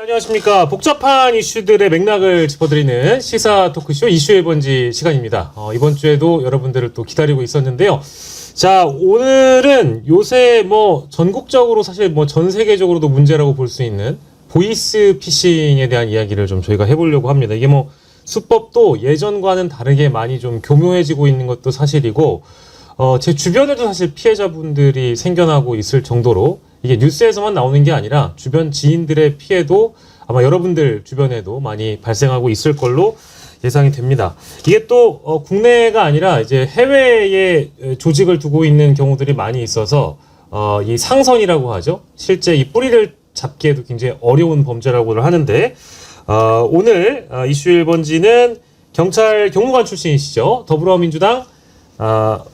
안녕하십니까. 복잡한 이슈들의 맥락을 짚어드리는 시사 토크쇼 이슈 1번지 시간입니다. 이번 주에도 여러분들을 또 기다리고 있었는데요. 자, 오늘은 요새 전국적으로 사실 전 세계적으로도 문제라고 볼 수 있는 보이스 피싱에 대한 이야기를 좀 저희가 해보려고 합니다. 이게 수법도 예전과는 다르게 많이 좀 교묘해지고 있는 것도 사실이고, 제 주변에도 사실 피해자분들이 생겨나고 있을 정도로 이게 뉴스에서만 나오는 게 아니라 주변 지인들의 피해도 아마 여러분들 주변에도 많이 발생하고 있을 걸로 예상이 됩니다. 이게 또 국내가 아니라 이제 해외에 조직을 두고 있는 경우들이 많이 있어서 이 상선이라고 하죠. 실제 이 뿌리를 잡기에도 굉장히 어려운 범죄라고를 하는데, 오늘 이슈 1번지는 경찰 경무관 출신이시죠. 더불어민주당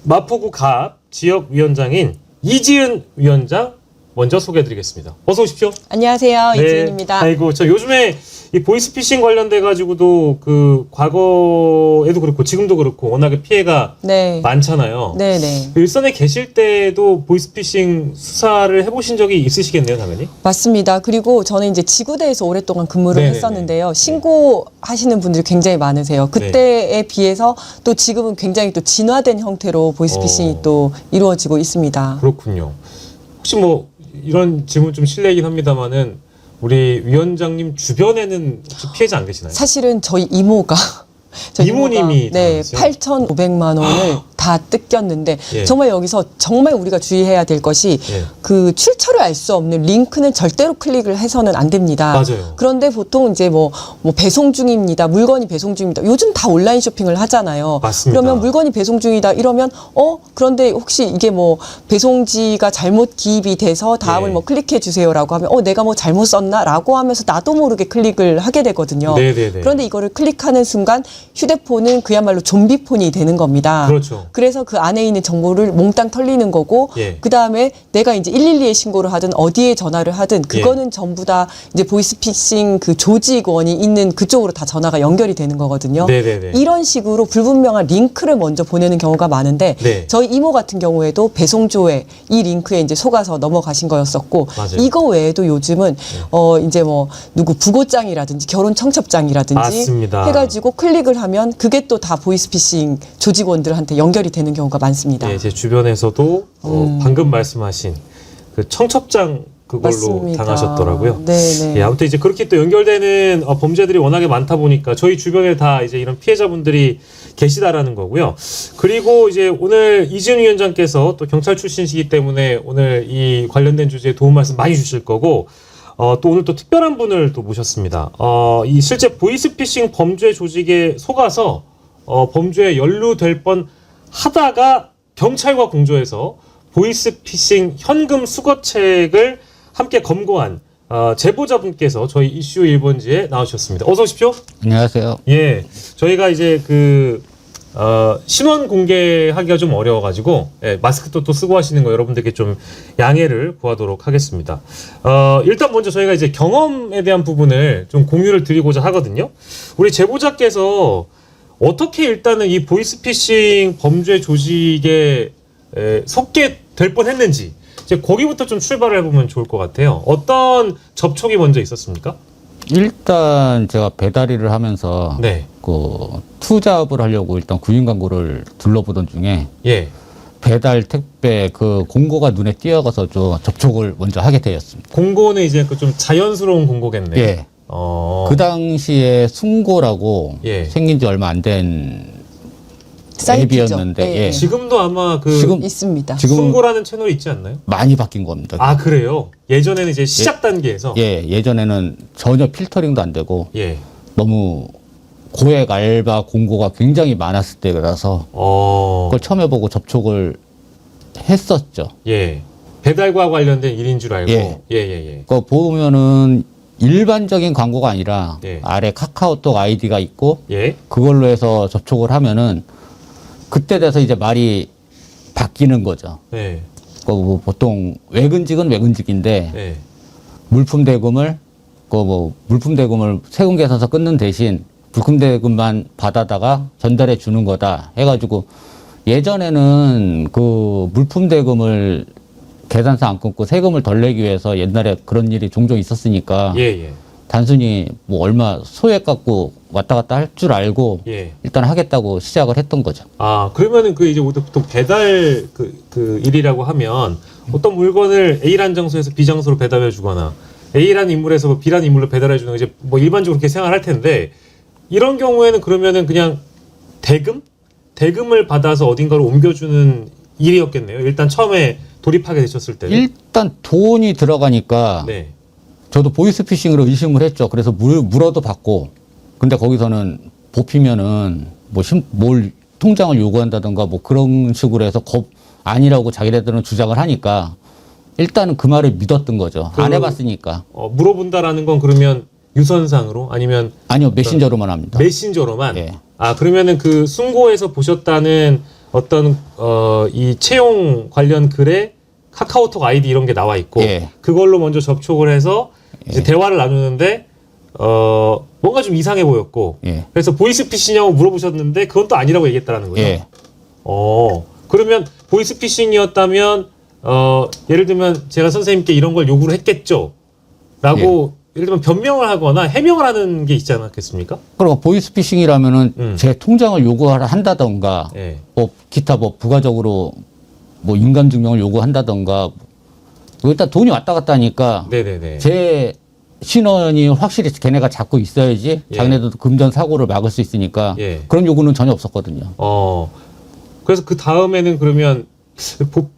마포구 갑 지역위원장인 이지은 위원장 먼저 소개해드리겠습니다. 어서 오십시오. 안녕하세요. 네. 이지은입니다. 아이고, 저 요즘에 이 보이스피싱 관련돼가지고도 그 과거에도 그렇고 지금도 그렇고 워낙에 피해가 네. 많잖아요. 네네. 일선에 계실 때도 보이스피싱 수사를 해보신 적이 있으시겠네요, 당연히. 맞습니다. 그리고 저는 이제 지구대에서 오랫동안 근무를 네네네. 했었는데요. 신고하시는 분들이 굉장히 많으세요. 그때에 비해서 또 지금은 굉장히 또 진화된 형태로 보이스피싱이 또 이루어지고 있습니다. 그렇군요. 혹시 이런 질문 좀 실례이긴 합니다만은 우리 위원장님 주변에는 혹시 피해자 안 계시나요? 사실은 저희 이모가 이모님이 네, 당했어요? 8,500만 원을 다 뜯겼는데 예. 정말 여기서 정말 우리가 주의해야 될 것이 예. 그 출처를 알 수 없는 링크는 절대로 클릭을 해서는 안 됩니다. 맞아요. 그런데 보통 이제 배송 중입니다. 물건이 배송 중입니다. 요즘 다 온라인 쇼핑을 하잖아요. 맞습니다. 그러면 물건이 배송 중이다 이러면 그런데 혹시 이게 배송지가 잘못 기입이 돼서 다음을 예. 클릭해 주세요라고 하면 내가 잘못 썼나라고 하면서 나도 모르게 클릭을 하게 되거든요. 네네네. 그런데 이거를 클릭하는 순간 휴대폰은 그야말로 좀비폰이 되는 겁니다. 그렇죠. 그래서 그 안에 있는 정보를 몽땅 털리는 거고, 예. 그 다음에 내가 이제 112에 신고를 하든 어디에 전화를 하든 그거는 전부 다 이제 보이스피싱 그 조직원이 있는 그쪽으로 다 전화가 연결이 되는 거거든요. 네네네. 이런 식으로 불분명한 링크를 먼저 보내는 경우가 많은데, 네. 저희 이모 같은 경우에도 배송조에 이 링크에 이제 속아서 넘어가신 거였었고, 맞아요. 이거 외에도 요즘은 이제 누구 부고장이라든지 결혼 청첩장이라든지 맞습니다. 해가지고 클릭을 하면 그게 또 다 보이스피싱 조직원들한테 연결이 되는 경우가 많습니다. 네, 제 주변에서도 방금 말씀하신 그 청첩장 그걸로 맞습니다. 당하셨더라고요. 네네. 예, 아무튼 이제 그렇게 또 연결되는 범죄들이 워낙에 많다 보니까 저희 주변에 다 이제 이런 피해자분들이 계시다라는 거고요. 그리고 이제 오늘 이지은 위원장께서 또 경찰 출신이시기 때문에 오늘 이 관련된 주제에 도움 말씀 많이 주실 거고, 또 오늘 또 특별한 분을 또 모셨습니다. 이 실제 보이스피싱 범죄 조직에 속아서 범죄에 연루될 뻔 하다가 경찰과 공조해서 보이스피싱 현금 수거책을 함께 검거한 제보자분께서 저희 이슈 1번지에 나오셨습니다. 어서 오십시오. 안녕하세요. 예, 저희가 이제 신원 공개하기가 좀 어려워가지고, 예, 마스크도 또 쓰고 하시는 거 여러분들께 좀 양해를 구하도록 하겠습니다. 일단 먼저 저희가 이제 경험에 대한 부분을 좀 공유를 드리고자 하거든요. 우리 제보자께서 어떻게 일단은 이 보이스피싱 범죄 조직에 속게 될 뻔했는지 이제 거기부터 좀 출발을 해보면 좋을 것 같아요. 어떤 접촉이 먼저 있었습니까? 일단 제가 배달 일을 하면서 네. 투잡을 하려고 일단 구인 광고를 둘러보던 중에 예. 배달 택배 그 공고가 눈에 띄어가서 좀 접촉을 먼저 하게 되었습니다. 공고는 이제 좀 자연스러운 공고겠네요. 예. 그 당시에 숭고라고 예. 생긴 지 얼마 안 된 사이트죠. 앱이었는데 예. 예. 지금도 아마 지금 있습니다. 지금 순고라는 채널이 있지 않나요? 많이 바뀐 겁니다. 아, 그래요? 예전에는 이제 시작 단계에서 예전에는 전혀 필터링도 안 되고 예. 너무 고액 알바 공고가 굉장히 많았을 때라서 그걸 처음 해보고 접촉을 했었죠. 예. 배달과 관련된 일인 줄 알고. 예. 예. 그거 보면은 일반적인 광고가 아니라 예. 아래 카카오톡 아이디가 있고 예. 그걸로 해서 접촉을 하면은 그때 돼서 이제 말이 바뀌는 거죠. 예. 보통 외근직은 외근직인데 예. 물품 대금을 물품 대금을 세금 계산서 끊는 대신 물품 대금만 받아다가 전달해 주는 거다 해가지고 예전에는 그 물품 대금을 계산서 안 끊고 세금을 덜 내기 위해서 옛날에 그런 일이 종종 있었으니까 예. 단순히 뭐 얼마 소액 갖고 왔다 갔다 할 줄 알고 예. 일단 하겠다고 시작을 했던 거죠. 아, 그러면은 그 이제 보통 배달 그 일이라고 하면 어떤 물건을 A라는 장소에서 B 장소로 배달해 주거나 A라는 인물에서 뭐 B라는 인물로 배달해 주는 거 이제 뭐 일반적으로 그렇게 생각할 텐데 이런 경우에는 그러면은 그냥 대금을 받아서 어딘가로 옮겨주는 일이었겠네요. 일단 처음에 돌입하게 되셨을 때. 일단 돈이 들어가니까 네. 저도 보이스피싱으로 의심을 했죠. 그래서 물어도 받고 근데 거기서는 뽑히면은 뭘 통장을 요구한다던가 뭐 그런 식으로 해서 아니라고 자기네들은 주장을 하니까 일단은 그 말을 믿었던 거죠. 안 해봤으니까. 물어본다라는 건 그러면 유선상으로 아니면 아니요, 메신저로만 합니다. 메신저로만. 예. 아, 그러면은 그 순고에서 보셨다는 어떤 이 채용 관련 글에 카카오톡 아이디 이런 게 나와 있고 예. 그걸로 먼저 접촉을 해서 이제 대화를 나누는데 뭔가 좀 이상해 보였고 예. 그래서 보이스피싱이냐고 물어보셨는데 그건 또 아니라고 얘기했다라는 거죠. 예. 그러면 보이스피싱이었다면 예를 들면 제가 선생님께 이런 걸 요구를 했겠죠. 라고 예를 들면 변명을 하거나 해명을 하는 게 있지 않았겠습니까? 그리고 보이스피싱이라면은 제 통장을 요구한다던가 예. 뭐 기타 뭐 부가적으로 뭐 인감 증명을 요구한다던가 뭐 일단 돈이 왔다 갔다 하니까 네네네. 제 신원이 확실히 걔네가 잡고 있어야지 예. 자기네들도 금전 사고를 막을 수 있으니까 예. 그런 요구는 전혀 없었거든요. 그래서 그 다음에는 그러면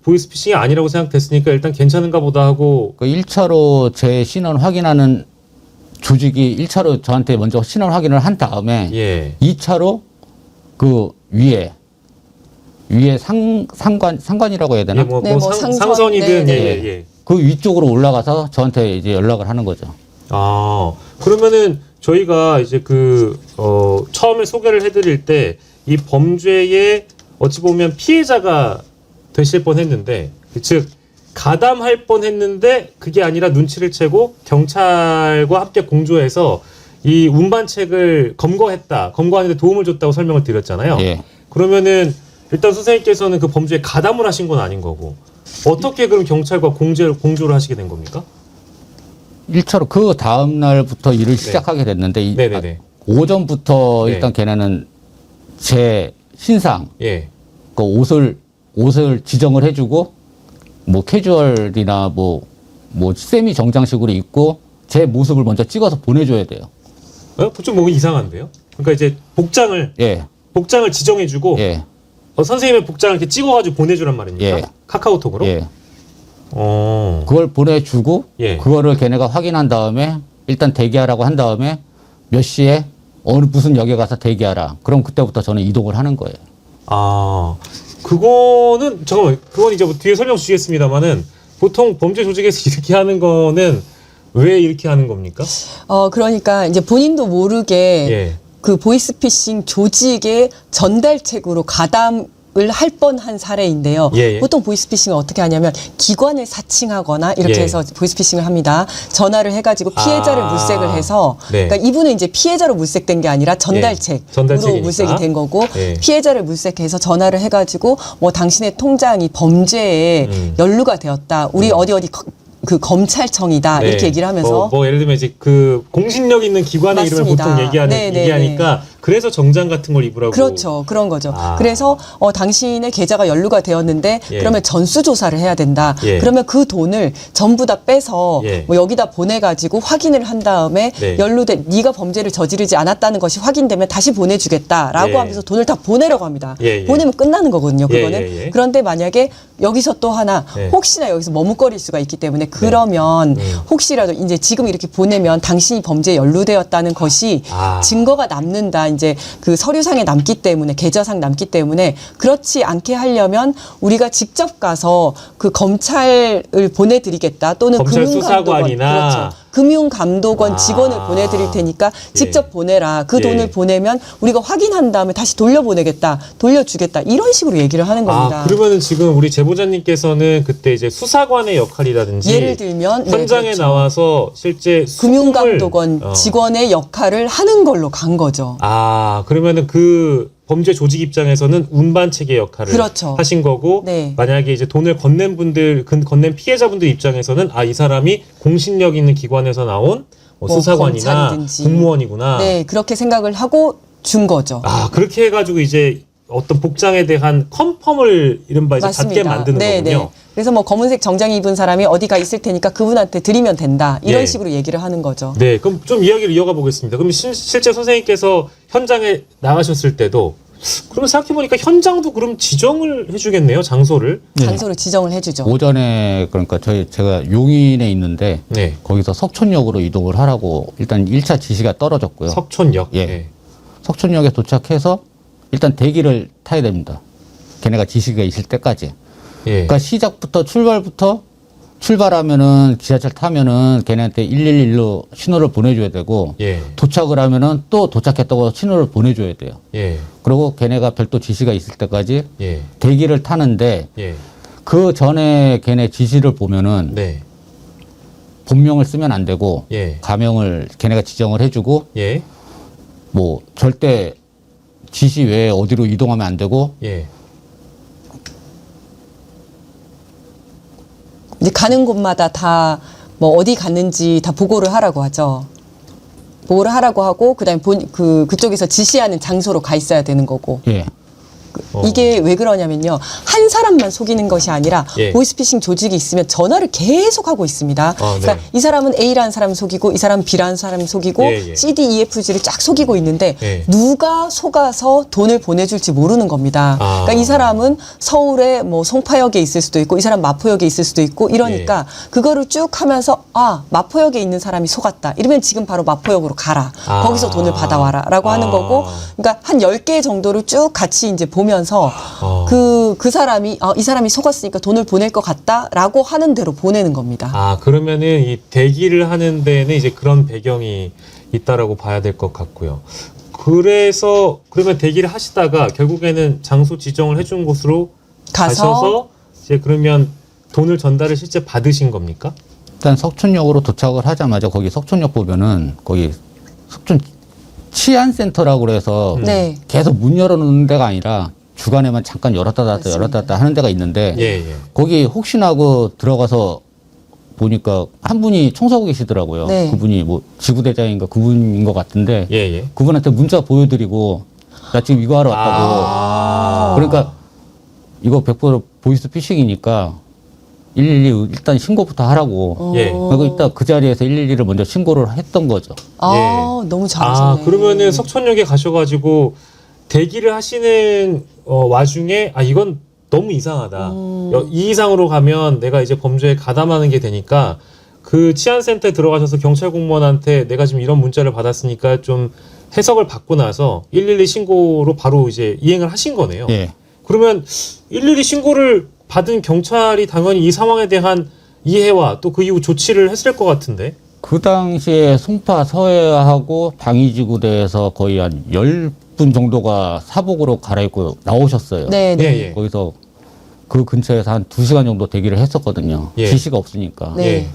보이스피싱이 아니라고 생각됐으니까 일단 괜찮은가 보다 하고 그 1차로 제 신원 확인하는 조직이 1차로 저한테 먼저 신원 확인을 한 다음에 예. 2차로 그 위에 상관이라고 해야 되나? 예, 뭐, 네, 뭐 뭐 상선이든 네, 예, 네. 예. 그 위쪽으로 올라가서 저한테 이제 연락을 하는 거죠. 그러면은 저희가 이제 처음에 소개를 해드릴 때 이 범죄의 어찌 보면 피해자가 되실 뻔 했는데, 즉, 가담할 뻔 했는데, 그게 아니라 눈치를 채고 경찰과 함께 공조해서 이 운반책을 검거하는데 도움을 줬다고 설명을 드렸잖아요. 예. 그러면은 일단 선생님께서는 그 범죄에 가담을 하신 건 아닌 거고, 어떻게 그럼 경찰과 공조를 하시게 된 겁니까? 1차로 그 다음 날부터 일을 시작하게 됐는데 네네네. 오전부터 네. 일단 걔네는 제 신상 예. 그 옷을 지정을 해주고 뭐 캐주얼이나 뭐 세미 정장식으로 입고 제 모습을 먼저 찍어서 보내줘야 돼요. 좀 뭔가 이상한데요? 그러니까 이제 복장을 예, 지정해주고 예, 선생님의 복장을 이렇게 찍어가지고 보내주란 말입니까? 예. 카카오톡으로? 예. 어. 그걸 보내주고 예. 그거를 걔네가 확인한 다음에 일단 대기하라고 한 다음에 몇 시에 무슨 역에 가서 대기하라. 그럼 그때부터 저는 이동을 하는 거예요. 그건 이제 뭐 뒤에 설명 주시겠습니다만은 보통 범죄 조직에서 이렇게 하는 거는 왜 이렇게 하는 겁니까? 그러니까 이제 본인도 모르게 예. 그 보이스피싱 조직의 전달책으로 가담을 할 뻔한 사례인데요. 예. 보통 보이스피싱을 어떻게 하냐면 기관을 사칭하거나 이렇게 예. 해서 보이스피싱을 합니다. 전화를 해가지고 피해자를 물색을 해서 네. 그러니까 이분은 이제 피해자로 물색된 게 아니라 전달책으로 전달책이니까. 물색이 된 거고 예. 피해자를 물색해서 전화를 해가지고 뭐 당신의 통장이 범죄에 연루가 되었다. 우리 어디 그 검찰청이다 네. 이렇게 얘기를 하면서 뭐 예를 들면 이제 그 공신력 있는 기관의 이름을 맞습니다. 보통 얘기하니까 그래서 정장 같은 걸 입으라고. 그렇죠. 그런 거죠. 아. 그래서 당신의 계좌가 연루가 되었는데 예. 그러면 전수조사를 해야 된다. 예. 그러면 그 돈을 전부 다 빼서 예. 뭐 여기다 보내가지고 확인을 한 다음에 네. 연루된 네가 범죄를 저지르지 않았다는 것이 확인되면 다시 보내주겠다라고 예. 하면서 돈을 다 보내라고 합니다. 예, 예. 보내면 끝나는 거거든요. 예, 그거는. 예, 예. 그런데 만약에 여기서 또 하나 예. 혹시나 여기서 머뭇거릴 수가 있기 때문에 그러면 혹시라도 이제 지금 이렇게 보내면 당신이 범죄에 연루되었다는 것이 증거가 남는다. 이제 그 서류상에 남기 때문에 계좌상 남기 때문에 그렇지 않게 하려면 우리가 직접 가서 그 검찰을 보내드리겠다 또는 검찰 금융감독원 수사관이나 그렇죠. 금융감독원 직원을 보내드릴 테니까 직접 보내라. 그 돈을 보내면 우리가 확인한 다음에 다시 돌려보내겠다, 돌려주겠다 이런 식으로 얘기를 하는 겁니다. 그러면은 지금 우리 제보자님께서는 그때 이제 수사관의 역할이라든지 예를 들면 현장에 그렇죠. 나와서 실제 금융감독원 직원의 역할을 하는 걸로 간 거죠. 그러면은 그 범죄 조직 입장에서는 운반책의 역할을 그렇죠. 하신 거고 네. 만약에 이제 돈을 건넨 피해자분들 입장에서는 이 사람이 공신력 있는 기관에서 나온 뭐 수사관이나 검찰이든지. 공무원이구나. 네, 그렇게 생각을 하고 준 거죠. 아, 그렇게 해가지고 이제 어떤 복장에 대한 컨펌을 이른바 이제 받게 만드는 네, 거군요. 네. 그래서 뭐 검은색 정장 입은 사람이 어디가 있을 테니까 그분한테 드리면 된다. 이런 예. 식으로 얘기를 하는 거죠. 네, 그럼 좀 이야기를 이어가 보겠습니다. 그럼 실제 선생님께서 현장에 나가셨을 때도 그러면 생각해보니까 현장도 그럼 지정을 해주겠네요, 장소를. 장소를 지정을 해주죠. 오전에 그러니까 제가 용인에 있는데 네. 거기서 석촌역으로 이동을 하라고 일단 1차 지시가 떨어졌고요. 석촌역. 예. 네. 석촌역에 도착해서 일단 대기를 타야 됩니다. 걔네가 지시가 있을 때까지. 예. 그러니까 시작부터 출발하면은 지하철 타면은 걔네한테 111로 신호를 보내줘야 되고 예. 도착을 하면은 또 도착했다고 신호를 보내줘야 돼요. 예. 그리고 걔네가 별도 지시가 있을 때까지 예. 대기를 타는데 예. 그 전에 걔네 지시를 보면은 네. 본명을 쓰면 안 되고 예. 가명을 걔네가 지정을 해주고 예. 뭐 절대 지시 외에 어디로 이동하면 안 되고 예. 이제 가는 곳마다 다 뭐 어디 갔는지 다 보고를 하라고 하죠. 보고를 하라고 하고 그다음에 그쪽에서 지시하는 장소로 가 있어야 되는 거고. 예. 이게 왜 그러냐면요. 한 사람만 속이는 것이 아니라 예. 보이스피싱 조직이 있으면 전화를 계속 하고 있습니다. 네. 그러니까 이 사람은 A라는 사람 속이고 이 사람은 B라는 사람 속이고 예, 예. CDEFG를 쫙 속이고 있는데 예. 누가 속아서 돈을 보내줄지 모르는 겁니다. 아. 그러니까 이 사람은 서울에 뭐 송파역에 있을 수도 있고 이 사람 마포역에 있을 수도 있고 이러니까 예. 그거를 쭉 하면서 아 마포역에 있는 사람이 속았다. 이러면 지금 바로 마포역으로 가라. 아. 거기서 돈을 받아와라. 라고 하는 아. 거고 그러니까 한 10개 정도를 쭉 같이 이제 보면서 그 사람이 이 사람이 속았으니까 돈을 보낼 것 같다라고 하는 대로 보내는 겁니다. 아, 그러면은 이 대기를 하는 데는 이제 그런 배경이 있다라고 봐야 될 것 같고요. 그래서 그러면 대기를 하시다가 결국에는 장소 지정을 해준 곳으로 가셔서 이제 그러면 돈을 전달을 실제 받으신 겁니까? 일단 석촌역으로 도착을 하자마자 거기 석촌역 보면은 거기 석촌 치안센터라고 그래서 네. 계속 문 열어놓는 데가 아니라 주간에만 잠깐 열었다 닫았다 열었다 닫았다 하는 데가 있는데 예, 예. 거기 혹시나 하고 들어가서 보니까 한 분이 총서고 계시더라고요. 네. 그분이 뭐 지구대장인가 그분인 것 같은데 예, 예. 그분한테 문자 보여드리고 나 지금 이거 하러 왔다고. 아. 그러니까 이거 100% 보이스 피싱이니까 112 일단 신고부터 하라고. 예. 그리고 일단 그 자리에서 112를 먼저 신고를 했던 거죠. 너무 잘하셨네. 그러면은 석촌역에 가셔가지고 대기를 하시는 와중에 이건 너무 이상하다. 이 이상으로 가면 내가 이제 범죄에 가담하는 게 되니까 그 치안센터에 들어가셔서 경찰 공무원한테 내가 지금 이런 문자를 받았으니까 좀 해석을 받고 나서 112 신고로 바로 이제 이행을 하신 거네요. 예. 그러면 112 신고를 받은 경찰이 당연히 이 상황에 대한 이해와 또 그 이후 조치를 했을 것 같은데. 그 당시에 송파 서해하고 방위지구대에서 거의 한 10분 정도가 사복으로 갈아입고 나오셨어요. 네, 네. 예, 예. 거기서 그 근처에서 한 2시간 정도 대기를 했었거든요. 예. 지시가 없으니까. 네. 예.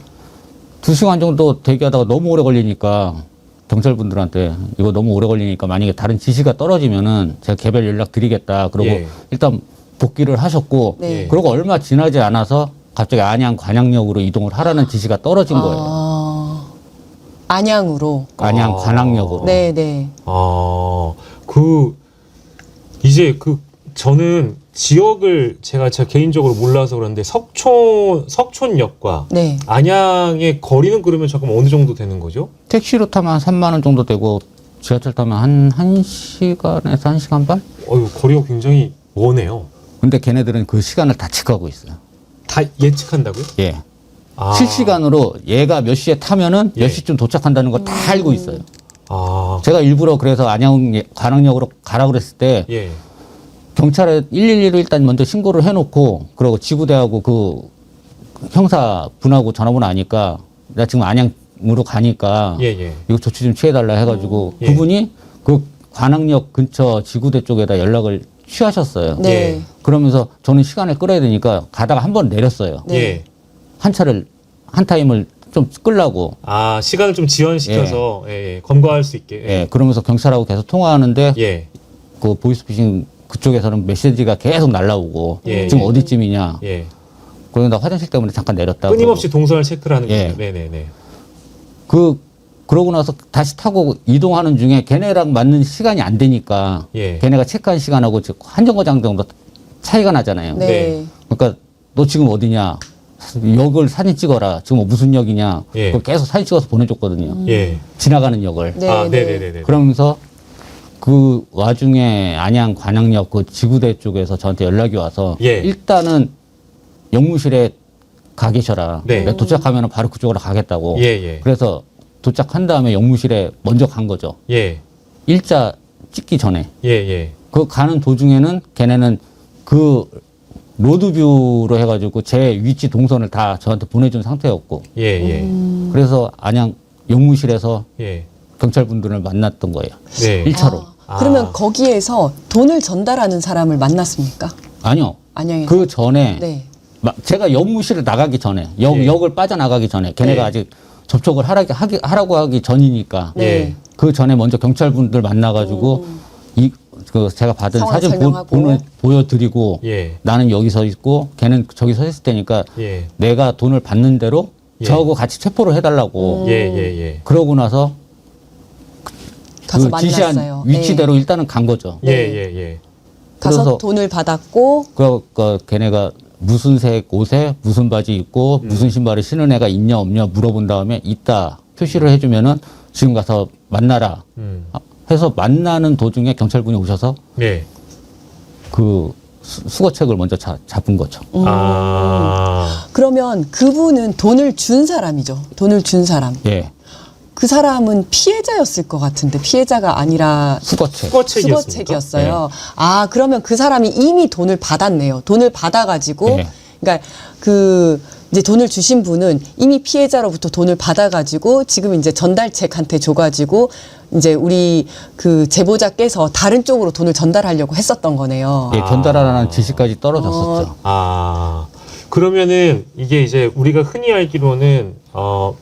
2시간 정도 대기하다가 너무 오래 걸리니까 경찰분들한테 이거 너무 오래 걸리니까 만약에 다른 지시가 떨어지면은 제가 개별 연락 드리겠다. 그러고 예. 일단 복귀를 하셨고 네. 그러고 얼마 지나지 않아서 갑자기 안양 관악역으로 이동을 하라는 지시가 떨어진 거예요. 안양으로. 안양 관악역으로. 네, 네. 이제 저는 지역을 제가 개인적으로 몰라서 그런데 석촌역과 네. 안양의 거리는 그러면 잠깐 어느 정도 되는 거죠? 택시로 타면 한 3만 원 정도 되고 지하철 타면 한 1시간에서 1시간 반? 거리가 굉장히 머네요. 근데 걔네들은 그 시간을 다 체크하고 있어요. 다 예측한다고요? 예. 아. 실시간으로 얘가 몇 시에 타면은 예. 몇 시쯤 도착한다는 걸 다 알고 있어요. 아. 제가 일부러 그래서 관악역으로 가라 그랬을 때 예. 경찰에 112로 일단 먼저 신고를 해놓고 그러고 지구대하고 그 형사 분하고 전화번호 아니까 나 지금 안양으로 가니까 예, 예. 이거 조치 좀 취해달라 해가지고 예. 그분이 그 관악역 근처 지구대 쪽에다 연락을 취하셨어요. 네. 예. 그러면서 저는 시간을 끌어야 되니까 가다가 한 번 내렸어요. 네. 예. 한 타임을 좀 끌라고. 시간을 좀 지연시켜서 예, 검거할 수 있게. 예. 그러면서 경찰하고 계속 통화하는데 예. 그 보이스피싱 그쪽에서는 메시지가 계속 날라오고 예. 지금 어디쯤이냐. 예. 그래서 나 화장실 때문에 잠깐 내렸다. 끊임없이 동선을 체크를 하는 예. 거예요. 네네네. 그 그러고 나서 다시 타고 이동하는 중에 걔네랑 맞는 시간이 안 되니까 예. 걔네가 체크한 시간하고 한 정거장 정도 차이가 나잖아요. 네. 그러니까 너 지금 어디냐? 역을 사진 찍어라. 지금 무슨 역이냐? 예. 그걸 계속 사진 찍어서 보내줬거든요. 예. 지나가는 역을. 네, 아, 네. 네네네. 그러면서 그 와중에 안양 관악역 그 지구대 쪽에서 저한테 연락이 와서 예. 일단은 영무실에 가 계셔라. 네. 내가 도착하면 바로 그쪽으로 가겠다고. 예, 예. 그래서 도착한 다음에 영무실에 먼저 간 거죠. 예. 일자 찍기 전에. 예, 예. 그 가는 도중에는 걔네는 그 로드뷰로 해가지고 제 위치 동선을 다 저한테 보내준 상태였고. 예, 예. 그래서 안양 영무실에서 예. 경찰분들을 만났던 거예요. 네. 1차로. 그러면 거기에서 돈을 전달하는 사람을 만났습니까? 아니요. 안양에서. 그 전에 네. 제가 역무실을 나가기 전에 예. 역을 빠져나가기 전에 걔네가 예. 아직 접촉을 하라고 하기 전이니까 예. 그 전에 먼저 경찰분들 만나가지고 그 제가 받은 상황 사진 설명하고. 보여드리고 예. 나는 여기 서 있고 걔는 저기 서 있을 테니까 예. 내가 돈을 받는 대로 예. 저하고 같이 체포를 해달라고 예, 예, 예. 그러고 나서 가서 그 지시한 만났어요. 위치대로 일단은 간 거죠. 예, 예, 예. 가서 그래서 돈을 받았고 그 걔네가 무슨 색 옷에 무슨 바지 입고 무슨 신발을 신은 애가 있냐 없냐 물어본 다음에 있다 표시를 해주면은 지금 가서 만나라 해서 만나는 도중에 경찰분이 오셔서 예. 그 수거책을 먼저 잡은 거죠. 아. 그러면 그분은 돈을 준 사람이죠. 돈을 준 사람. 예, 그 사람은 피해자였을 것 같은데 피해자가 아니라 수거책. 수거책이었습니까? 수거책이었어요. 아, 그러면 그 사람이 이미 돈을 받았네요. 돈을 받아가지고, 네. 그러니까 그 이제 돈을 주신 분은 이미 피해자로부터 돈을 받아가지고 지금 이제 전달책한테 줘가지고 이제 우리 그 제보자께서 다른 쪽으로 돈을 전달하려고 했었던 거네요. 예, 전달하라는 지시까지 떨어졌었죠. 아, 그러면은 이게 이제 우리가 흔히 알기로는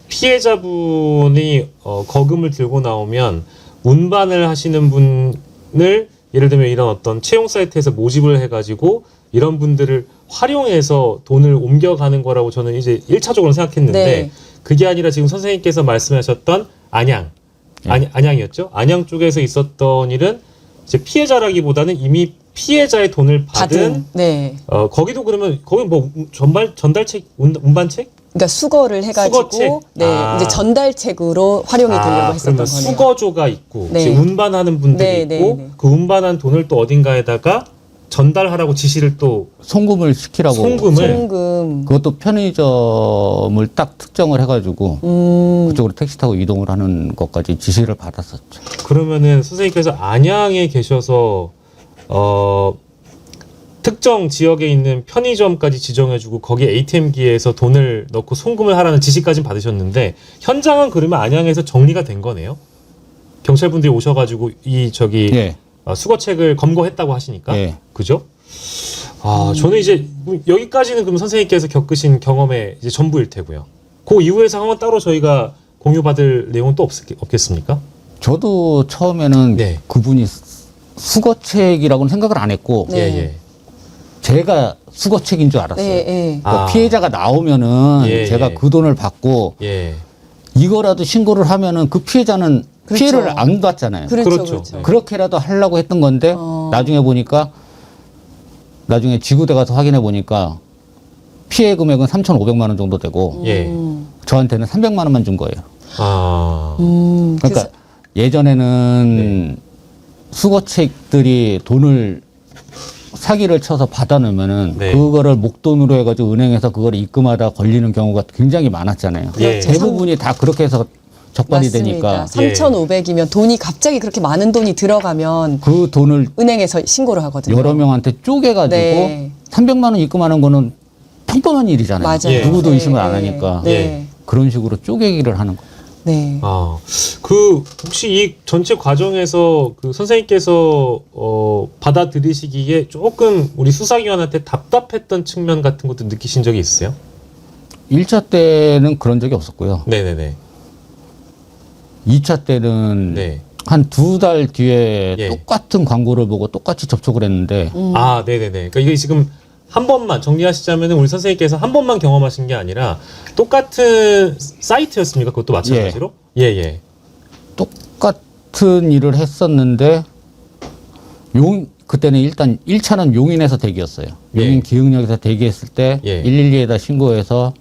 피해자분이 거금을 들고 나오면 운반을 하시는 분을 예를 들면 이런 어떤 채용 사이트에서 모집을 해가지고 이런 분들을 활용해서 돈을 옮겨가는 거라고 저는 이제 1차적으로 생각했는데 네. 그게 아니라 지금 선생님께서 말씀하셨던 안양이었죠? 안양 쪽에서 있었던 일은 이제 피해자라기보다는 이미 피해자의 돈을 받은 네. 거기도 그러면 거기 뭐 전달책 운반책 그러니까 수거를 해가지고 수거책? 네 아. 이제 전달책으로 활용이 되려고 했었던 그러면 거네요. 수거조가 있고 네. 이제 운반하는 분들이 네, 있고 네, 네. 그 운반한 돈을 또 어딘가에다가 전달하라고 지시를 또 송금을 시키라고. 송금을 송금. 그것도 편의점을 딱 특정을 해가지고 그쪽으로 택시 타고 이동을 하는 것까지 지시를 받았었죠. 그러면은 선생님께서 안양에 계셔서 특정 지역에 있는 편의점까지 지정해주고 거기에 ATM기에서 돈을 넣고 송금을 하라는 지시까지 받으셨는데 현장은 그러면 안양에서 정리가 된 거네요? 경찰분들이 오셔가지고 예. 수거책을 검거했다고 하시니까 예. 그죠? 저는 이제 여기까지는 그럼 선생님께서 겪으신 경험의 이제 전부일 테고요. 그 이후의 상황은 따로 저희가 공유받을 내용은 또 없겠습니까? 저도 처음에는 네. 그분이 수거책이라고는 생각을 안 했고 네. 예. 제가 수거책인 줄 알았어요. 네, 네. 그러니까 피해자가 나오면은 예, 제가 예. 그 돈을 받고 예. 이거라도 신고를 하면은 그 피해자는 그렇죠. 피해를 안 받잖아요. 그렇죠, 그렇죠. 그렇죠. 네. 그렇게라도 하려고 했던 건데 나중에 보니까 나중에 지구대 가서 확인해 보니까 피해 금액은 3,500만 원 정도 되고 예. 저한테는 300만 원만 준 거예요. 그러니까 그래서- 예전에는 수거책들이 돈을 사기를 쳐서 받아놓으면은 네. 그거를 목돈으로 해가지고 은행에서 그걸 입금하다 걸리는 경우가 굉장히 많았잖아요. 예. 대부분이 다 그렇게 해서 적발이 되니까 3,500이면 돈이 갑자기 그렇게 많은 돈이 들어가면 그 돈을 은행에서 신고를 하거든요. 여러 명한테 쪼개가지고 네. 300만 원 입금하는 거는 평범한 일이잖아요. 맞아요. 예. 누구도 네, 의심을 안 네, 하니까 네. 그런 식으로 쪼개기를 하는 거예요. 네. 그 혹시 이 전체 과정에서 그 선생님께서 받아들이시기에 조금 우리 수사기관한테 답답했던 측면 같은 것도 느끼신 적이 있으세요? 1차 때는 그런 적이 없었고요. 네네네. 2차 때는 네. 한 2달 뒤에 예. 똑같은 광고를 보고 똑같이 접촉을 했는데 네네네. 그러니까 이게 지금 한 번만 정리하시자면은 우리 선생님께서 한 번만 경험하신 게 아니라 똑같은 사이트였습니까? 그것도 마찬가지로? 예. 같은 일을 했었는데 그때는 일단 1차는 용인에서 대기였어요. 용인 예. 기흥역에서 대기했을 때 예. 112에다 신고해서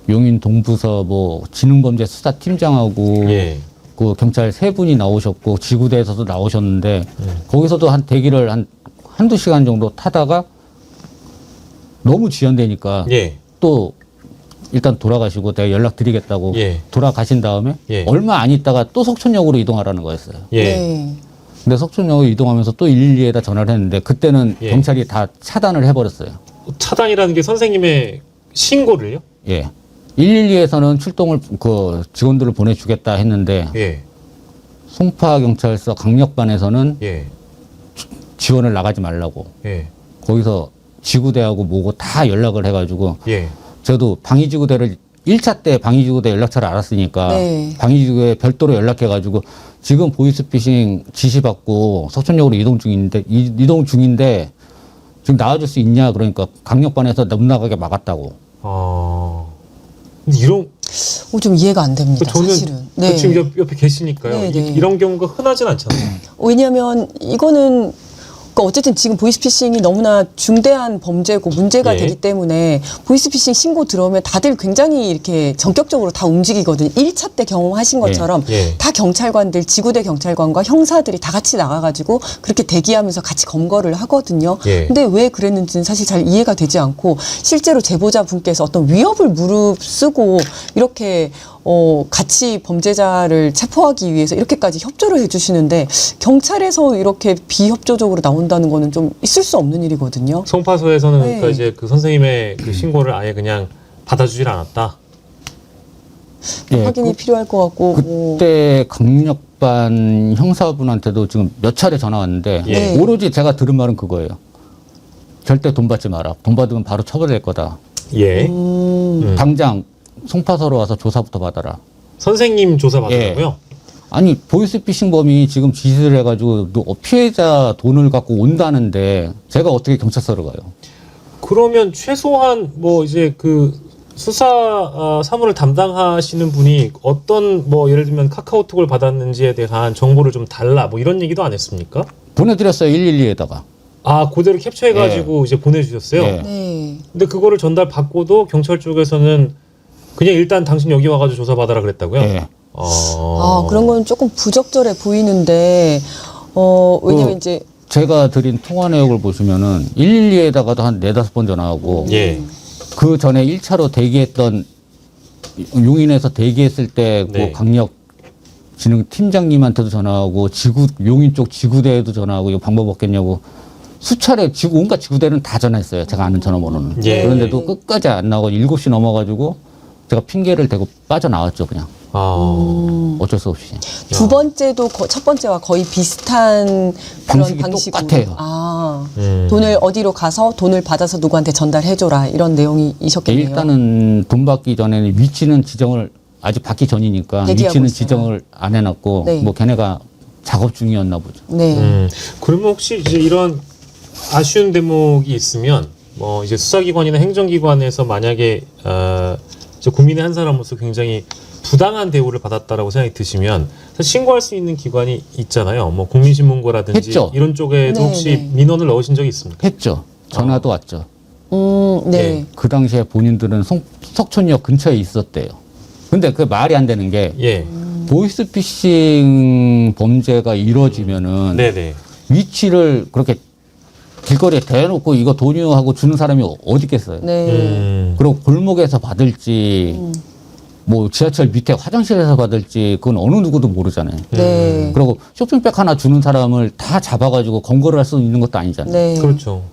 용인 동부서 뭐 지능범죄 수사팀장하고 예. 그 경찰 3분이 나오셨고 지구대에서도 나오셨는데 거기서도 한 대기를 한두 시간 정도 타다가 너무 지연되니까 예. 또 일단 돌아가시고 내가 연락드리겠다고 예. 돌아가신 다음에 예. 얼마 안 있다가 또 속천역으로 이동하라는 거였어요. 예. 네. 근데 속천역으로 이동하면서 또 112에다 전화를 했는데 그때는 예. 경찰이 다 차단을 해버렸어요. 차단이라는 게 선생님의 신고를요? 예. 112에서는 출동을 그 직원들을 보내주겠다 했는데 예. 송파경찰서 강력반에서는 예. 지원을 나가지 말라고 예. 거기서 지구대하고 뭐고 다 연락을 해가지고 예. 저도 방위지구대를 1차 때 방위지구대 연락처를 알았으니까 네. 방위지구대에 별도로 연락해가지고 지금 보이스피싱 지시받고 석천역으로 이동 중인데 지금 나와줄 수 있냐 그러니까 강력반에서 못 나가게 막았다고. 근데 이런 좀 이해가 안 됩니다. 저는 사실은. 네. 지금 옆에 계시니까요. 네, 네. 이런 경우가 흔하진 않잖아요. 왜냐하면 이거는 그러니까 어쨌든 지금 보이스피싱이 너무나 중대한 범죄고 문제가 예. 되기 때문에 보이스피싱 신고 들어오면 다들 굉장히 이렇게 전격적으로 다 움직이거든요. 1차 때 경험하신 것처럼 예. 다 경찰관들, 지구대 경찰관과 형사들이 다 같이 나가가지고 그렇게 대기하면서 같이 검거를 하거든요. 예. 근데 왜 그랬는지는 사실 잘 이해가 되지 않고 실제로 제보자분께서 어떤 위협을 무릅쓰고 이렇게 같이 범죄자를 체포하기 위해서 이렇게까지 협조를 해주시는데 경찰에서 이렇게 비협조적으로 나온다는 거는 좀 있을 수 없는 일이거든요. 송파서에서는 네. 그러니까 이제 그 선생님의 그 신고를 아예 그냥 받아주질 않았다. 예, 확인이 필요할 것 같고. 그때 강력반 형사분한테도 지금 몇 차례 전화 왔는데 예. 네. 오로지 제가 들은 말은 그거예요. 절대 돈 받지 마라. 돈 받으면 바로 처벌될 거다. 예. 당장 송파서로 와서 조사부터 받아라. 선생님 조사 받으라고요? 아니 보이스피싱범이 지금 지시를 해가지고 피해자 돈을 갖고 온다는데 제가 어떻게 경찰서로 가요? 그러면 최소한 뭐 이제 그 수사 사무를 담당하시는 분이 어떤 뭐 예를 들면 카카오톡을 받았는지에 대한 정보를 좀 달라 뭐 이런 얘기도 안 했습니까? 보내드렸어요 112에다가. 아, 그대로 캡처해가지고 이제 보내주셨어요. 예. 네. 근데 그거를 전달받고도 경찰 쪽에서는 그냥 일단 당신 여기 와가지고 조사받아라 그랬다고요? 예. 그런 건 조금 부적절해 보이는데, 왜냐면 이제. 제가 드린 통화 내역을 보시면은 112에다가도 한 4-5번 전화하고 예. 그 전에 1차로 대기했던 용인에서 대기했을 때 그 네. 강력 진흥 팀장님한테도 전화하고 용인 쪽 지구대에도 전화하고 이거 방법 없겠냐고 수차례 온갖 지구대는 다 전화했어요. 제가 아는 전화번호는. 예. 그런데도 끝까지 안 나오고 7시 넘어가지고 제가 핑계를 대고 빠져나왔죠. 그냥 어쩔 수 없이. 두 번째도 첫 번째와 거의 비슷한 그런 방식이 방식으로. 똑같아요. 돈을 어디로 가서 돈을 받아서 누구한테 전달해줘라 이런 내용이셨겠네요. 일단은 돈 받기 전에는 위치는 지정을 아직 받기 전이니까 대기하고 위치는 있어요. 지정을 안 해놨고 네. 뭐 걔네가 작업 중이었나 보죠. 네. 그러면 혹시 이제 이런 아쉬운 대목이 있으면 뭐 이제 수사기관이나 행정기관에서 만약에 이제 국민의 한 사람으로서 굉장히 부당한 대우를 받았다라고 생각이 드시면 사실 신고할 수 있는 기관이 있잖아요. 뭐 국민신문고라든지 했죠. 이런 쪽에도 네, 혹시 네. 민원을 넣으신 적이 있습니까? 했죠. 전화도 왔죠. 네. 예. 그 당시에 본인들은 석촌역 근처에 있었대요. 근데 그 말이 안 되는 게 예. 보이스피싱 범죄가 이루어지면은 네네. 위치를 그렇게 길거리에 대놓고 이거 돈이요 하고 주는 사람이 어디 있겠어요. 네. 그리고 골목에서 받을지 뭐 지하철 밑에 화장실에서 받을지 그건 어느 누구도 모르잖아요. 네. 그리고 쇼핑백 하나 주는 사람을 다 잡아가지고 검거를 할 수 있는 것도 아니잖아요. 네. 그렇죠.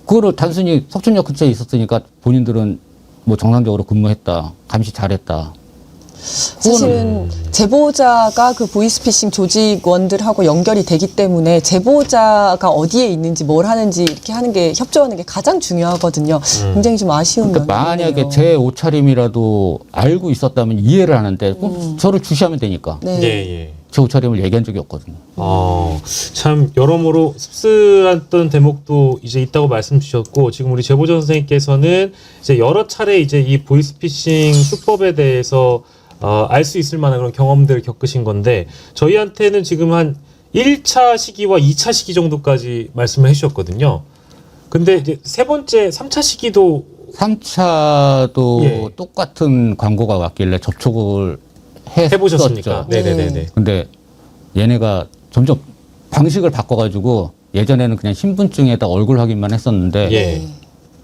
그거를 단순히 석촌역 근처에 있었으니까 본인들은 뭐 정상적으로 근무했다. 감시 잘했다. 사실은 제보자가 그 보이스피싱 조직원들하고 연결이 되기 때문에 제보자가 어디에 있는지 뭘 하는지 이렇게 하는 게 협조하는 게 가장 중요하거든요. 굉장히 좀 아쉬운 그러니까 면이네요. 만약에 제 옷차림이라도 알고 있었다면 이해를 하는데 꼭 저를 주시하면 되니까 네. 예, 예. 제 옷차림을 얘기한 적이 없거든요. 참 여러모로 씁쓸했던 대목도 이제 있다고 말씀 주셨고 지금 우리 제보자 선생님께서는 이제 여러 차례 이제 이 보이스피싱 수법에 대해서 알 수 있을 만한 그런 경험들을 겪으신 건데 저희한테는 지금 한 1차 시기와 2차 시기 정도까지 말씀을 해주셨거든요. 근데 이제 세 번째 3차 시기도 3차도 예. 똑같은 광고가 왔길래 접촉을 해보셨습니까? 했었죠. 네네네. 근데 얘네가 점점 방식을 바꿔가지고 예전에는 그냥 신분증에다 얼굴 확인만 했었는데 예.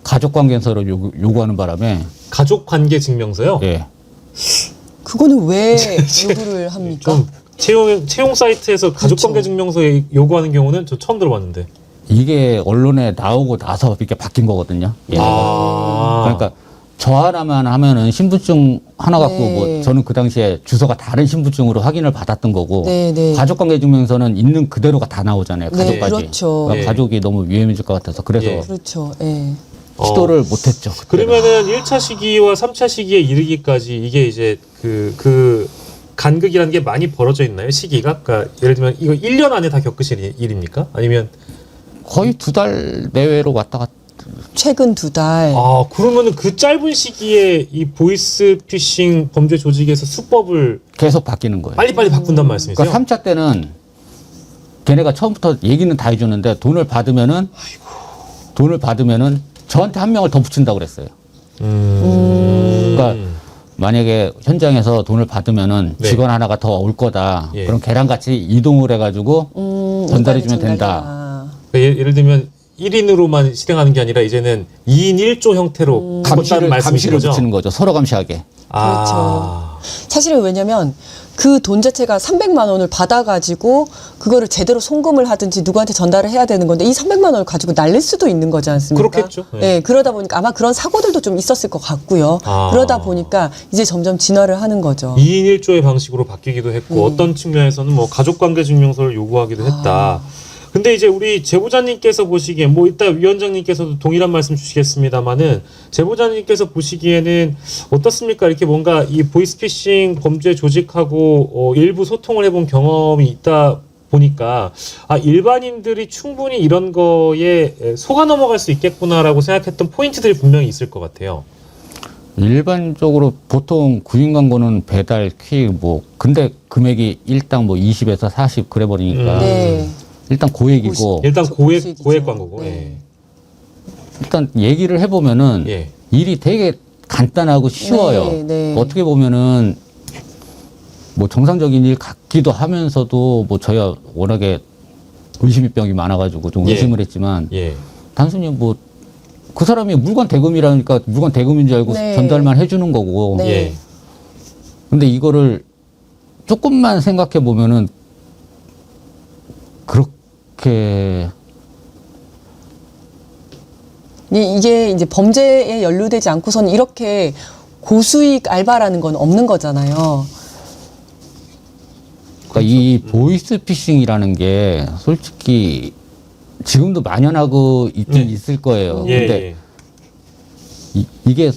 가족관계서를 요구하는 바람에 가족 관계 증명서요? 예. 그거는 왜 요구를 합니까? 좀 채용 사이트에서 가족 관계 증명서 요구하는 경우는 저 처음 들어봤는데. 이게 언론에 나오고 나서 이렇게 바뀐 거거든요. 얘네가. 그러니까 저 하나만 하면은 신분증 하나 갖고 네. 뭐 저는 그 당시에 주소가 다른 신분증으로 확인을 받았던 거고 네, 네. 가족관계증명서는 있는 그대로가 다 나오잖아요. 네, 가족까지. 그렇죠. 그러니까 네. 가족이 너무 위험해질 것 같아서 그래서 예. 그렇죠. 예. 시도를 못했죠. 그때는. 그러면은 1차 시기와 3차 시기에 이르기까지 이게 이제 그 간극이라는 게 많이 벌어져 있나요? 시기가? 그러니까 예를 들면 이거 1년 안에 다 겪으실 일입니까? 아니면 거의 2달 내외로 왔다 갔다. 최근 2달. 그러면은 그 짧은 시기에 이 보이스 피싱 범죄 조직에서 수법을 계속 바뀌는 거예요. 빨리빨리 바꾼단 말씀이세요? 그러니까 3차 때는 걔네가 처음부터 얘기는 다 해주는데 돈을 받으면은 저한테 한 명을 더 붙인다고 그랬어요. 그러니까 만약에 현장에서 돈을 받으면은 네. 직원 하나가 더 올 거다. 예. 그럼 걔랑 같이 이동을 해가지고 전달해주면 된다. 그러니까 예를 들면 1인으로만 실행하는 게 아니라 이제는 2인 1조 형태로 바꿨다는 말씀이신 감시를 거죠? 붙이는 거죠. 서로 감시하게. 사실은 왜냐면 그 돈 자체가 300만 원을 받아가지고 그거를 제대로 송금을 하든지 누구한테 전달을 해야 되는 건데 이 300만 원을 가지고 날릴 수도 있는 거지 않습니까? 그렇겠죠. 네. 네, 그러다 보니까 아마 그런 사고들도 좀 있었을 것 같고요. 그러다 보니까 이제 점점 진화를 하는 거죠. 2인 1조의 방식으로 바뀌기도 했고 어떤 측면에서는 뭐 가족관계 증명서를 요구하기도 했다. 근데 이제 우리 제보자님께서 보시기에 뭐 이따 위원장님께서도 동일한 말씀 주시겠습니다만은 제보자님께서 보시기에는 어떻습니까? 이렇게 뭔가 이 보이스피싱 범죄 조직하고 일부 소통을 해본 경험이 있다 보니까 일반인들이 충분히 이런 거에 속아 넘어갈 수 있겠구나라고 생각했던 포인트들이 분명히 있을 것 같아요. 일반적으로 보통 구인 광고는 배달, 퀵, 뭐 근데 금액이 일당 뭐 20에서 40 그래 버리니까 네. 일단 고액이고 일단 고액 고액이죠. 광고고. 네. 일단 얘기를 해보면은 예. 일이 되게 간단하고 쉬워요. 네, 네. 어떻게 보면은 뭐 정상적인 일 같기도 하면서도 뭐 저희가 워낙에 의심병이 많아가지고 좀 예. 의심을 했지만 예. 단순히 뭐 그 사람이 물건 대금이라니까 물건 대금인 줄 알고 네. 전달만 해주는 거고. 네. 예. 근데 이거를 조금만 생각해 보면은 그렇게 이게 이제 범죄에 연루되지 않고서는 이렇게 고수익 알바라는 건 없는 거잖아요. 그러니까 이 보이스 피싱이라는 게 솔직히 지금도 만연하고 있긴 있을 거예요. 예. 근데 이게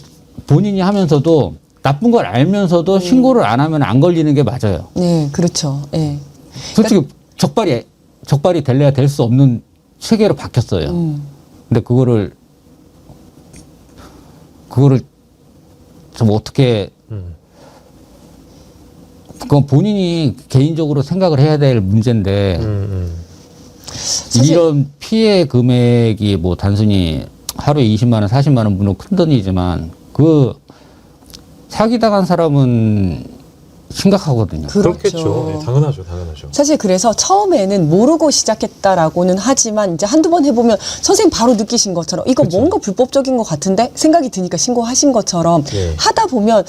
본인이 하면서도 나쁜 걸 알면서도 신고를 안 하면 안 걸리는 게 맞아요. 네, 그렇죠. 예. 솔직히 적발이 될래야 될 수 없는 체계로 바뀌었어요. 근데 그거를 좀 어떻게 그건 본인이 개인적으로 생각을 해야 될 문제인데 사실- 이런 피해 금액이 뭐 단순히 하루에 20만 원, 40만 원 물론 큰 돈이지만 그 사기당한 사람은 심각하거든요. 그렇겠죠. 네, 당연하죠. 사실 그래서 처음에는 모르고 시작했다라고는 하지만 이제 한두 번 해보면 선생님 바로 느끼신 것처럼 이거 뭔가 불법적인 것 같은데 생각이 드니까 신고하신 것처럼 예. 하다 보면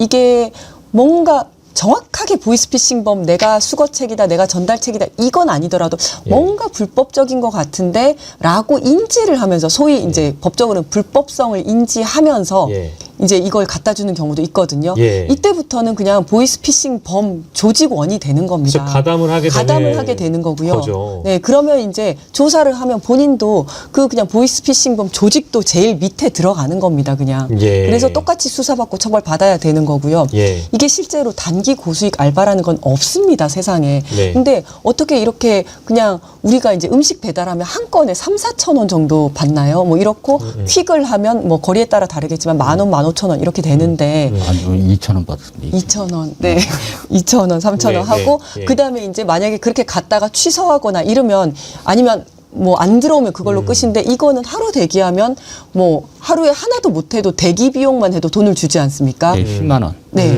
이게 뭔가 정확하게 보이스피싱범 내가 수거책이다 내가 전달책이다 이건 아니더라도 뭔가 불법적인 것 같은데 라고 인지를 하면서 소위 이제 법적으로는 불법성을 인지하면서 예. 이제 이걸 갖다 주는 경우도 있거든요. 예. 이때부터는 그냥 보이스피싱범 조직원이 되는 겁니다. 즉 가담을 하게 되는 거고요. 거죠. 네, 그러면 이제 조사를 하면 본인도 그 그냥 보이스피싱범 조직도 제일 밑에 들어가는 겁니다. 그냥. 예. 그래서 똑같이 수사받고 처벌받아야 되는 거고요. 예. 이게 실제로 단기 고수익 알바라는 건 없습니다, 세상에. 네. 근데 어떻게 이렇게 그냥 우리가 이제 음식 배달하면 한 건에 3-4천 원 정도 받나요? 뭐 이렇고 퀵을 하면 뭐 거리에 따라 다르겠지만 10,000원, 15,000원 이렇게 되는데 아니 2천 원 받아요. 있습니다. 2,000원, 네. 2,000원, 3,000원 네, 하고, 네, 네. 그 다음에 이제 만약에 그렇게 갔다가 취소하거나 이러면, 아니면 뭐 안 들어오면 그걸로 끝인데, 이거는 하루 대기하면 뭐 하루에 하나도 못해도 대기 비용만 해도 돈을 주지 않습니까? 네, 10만 원. 네.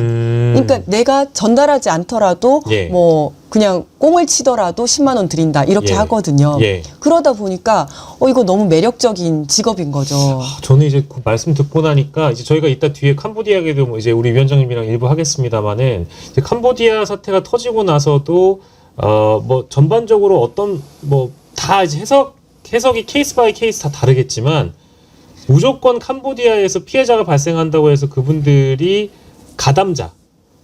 그러니까 내가 전달하지 않더라도 예. 뭐 그냥 꽁을 치더라도 10만 원 드린다 이렇게 예. 하거든요. 예. 그러다 보니까 이거 너무 매력적인 직업인 거죠. 저는 이제 그 말씀 듣고 나니까 이제 저희가 이따 뒤에 캄보디아에도 뭐 이제 우리 위원장님이랑 일부 하겠습니다만은 이제 캄보디아 사태가 터지고 나서도 뭐 전반적으로 어떤 뭐 다 이제 해석이 케이스 바이 케이스 다 다르겠지만 무조건 캄보디아에서 피해자가 발생한다고 해서 그분들이 가담자,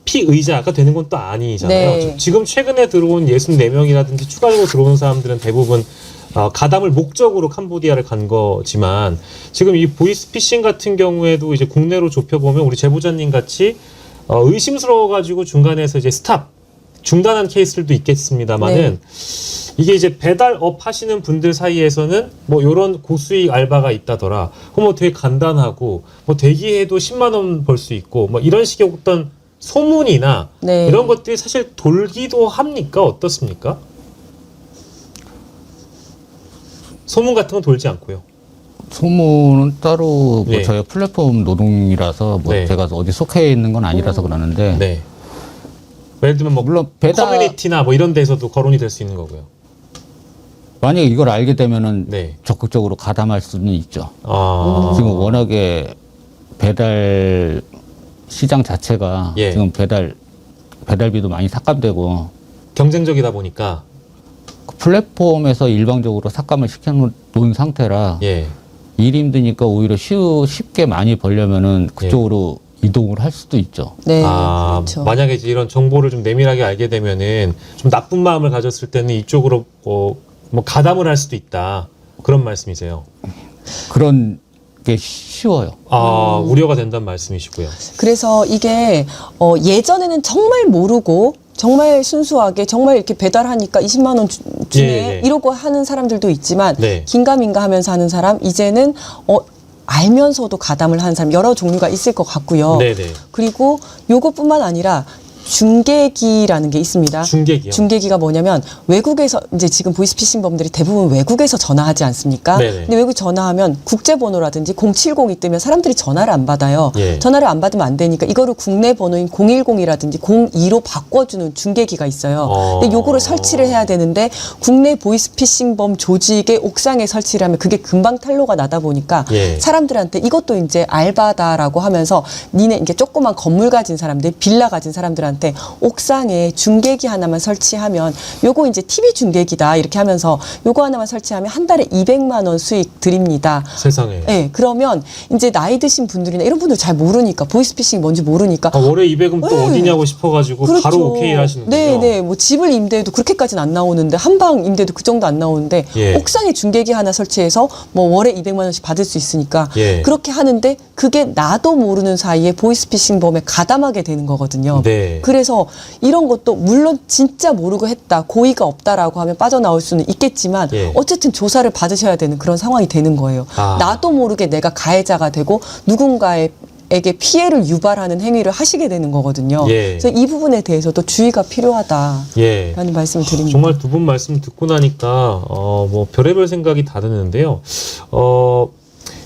피의자가 되는 건 또 아니잖아요. 네. 지금 최근에 들어온 64명이라든지 추가적으로 들어온 사람들은 대부분 가담을 목적으로 캄보디아를 간 거지만 지금 이 보이스피싱 같은 경우에도 이제 국내로 좁혀보면 우리 제보자님 같이 의심스러워가지고 중간에서 이제 중단한 케이스들도 있겠습니다만은 이게 이제 배달업 하시는 분들 사이에서는 뭐 요런 고수익 알바가 있다더라. 그럼 뭐 되게 간단하고 뭐 대기해도 10만 원 벌 수 있고 뭐 이런 식의 어떤 소문이나 네. 이런 것들이 사실 돌기도 합니까? 어떻습니까? 소문 같은 건 돌지 않고요. 소문은 따로 네. 뭐 저희 플랫폼 노동이라서 뭐 네. 제가 어디 속해 있는 건 아니라서 그러는데 네. 예를 들면 뭐 물론 커뮤니티나 뭐 이런 데서도 거론이 될 수 있는 거고요. 만약에 이걸 알게 되면은 네. 적극적으로 가담할 수는 있죠. 지금 지금 워낙에 배달 시장 자체가 예. 지금 배달비도 많이 삭감되고 경쟁적이다 보니까 그 플랫폼에서 일방적으로 삭감을 시켜놓은 상태라 예. 일이 힘드니까 오히려 쉽게 많이 벌려면은 그쪽으로 이동을 할 수도 있죠. 네, 그렇죠. 만약에 이제 이런 정보를 좀 내밀하게 알게 되면은 좀 나쁜 마음을 가졌을 때는 이쪽으로 뭐 가담을 할 수도 있다. 그런 말씀이세요. 그런 게 쉬워요. 우려가 된다는 말씀이시고요. 그래서 이게 예전에는 정말 모르고 정말 순수하게 정말 이렇게 배달하니까 20만 원 주네 예. 이러고 하는 사람들도 있지만 네. 긴가민가 하면서 하는 사람 이제는 알면서도 가담을 하는 사람 여러 종류가 있을 것 같고요. 네네. 그리고 요것뿐만 아니라 중계기라는 게 있습니다. 중계기요? 중계기가 뭐냐면 외국에서 이제 지금 보이스피싱범들이 대부분 외국에서 전화하지 않습니까? 네네. 근데 외국 전화하면 국제번호라든지 070이 뜨면 사람들이 전화를 안 받아요. 예. 전화를 안 받으면 안 되니까 이거를 국내 번호인 010이라든지 02로 바꿔주는 중계기가 있어요. 근데 요거를 설치를 해야 되는데 국내 보이스피싱범 조직의 옥상에 설치를 하면 그게 금방 탄로가 나다 보니까 예. 사람들한테 이것도 이제 알바다라고 하면서 니네 이게 조그만 건물 가진 사람들, 빌라 가진 사람들한테 옥상에 중계기 하나만 설치하면 요거 이제 TV 중계기다 이렇게 하면서 요거 하나만 설치하면 한 달에 200만 원 수익 드립니다. 세상에. 네, 그러면 이제 나이 드신 분들이나 이런 분들 잘 모르니까 보이스피싱이 뭔지 모르니까 월에 200은 또 네. 어디냐고 싶어가지고 그렇죠. 바로 오케이 하시는군요. 네. 뭐 집을 임대해도 그렇게까지는 안 나오는데 한방 임대도 그 정도 안 나오는데 예. 옥상에 중계기 하나 설치해서 뭐 월에 200만 원씩 받을 수 있으니까 예. 그렇게 하는데 그게 나도 모르는 사이에 보이스피싱범에 가담하게 되는 거거든요. 네. 그래서 이런 것도 물론 진짜 모르고 했다, 고의가 없다라고 하면 빠져나올 수는 있겠지만 예. 어쨌든 조사를 받으셔야 되는 그런 상황이 되는 거예요. 아. 나도 모르게 내가 가해자가 되고 누군가에게 피해를 유발하는 행위를 하시게 되는 거거든요. 예. 그래서 이 부분에 대해서도 주의가 필요하다라는 예. 말씀을 드립니다. 정말 두 분 말씀 듣고 나니까 뭐 별의별 생각이 다 드는데요.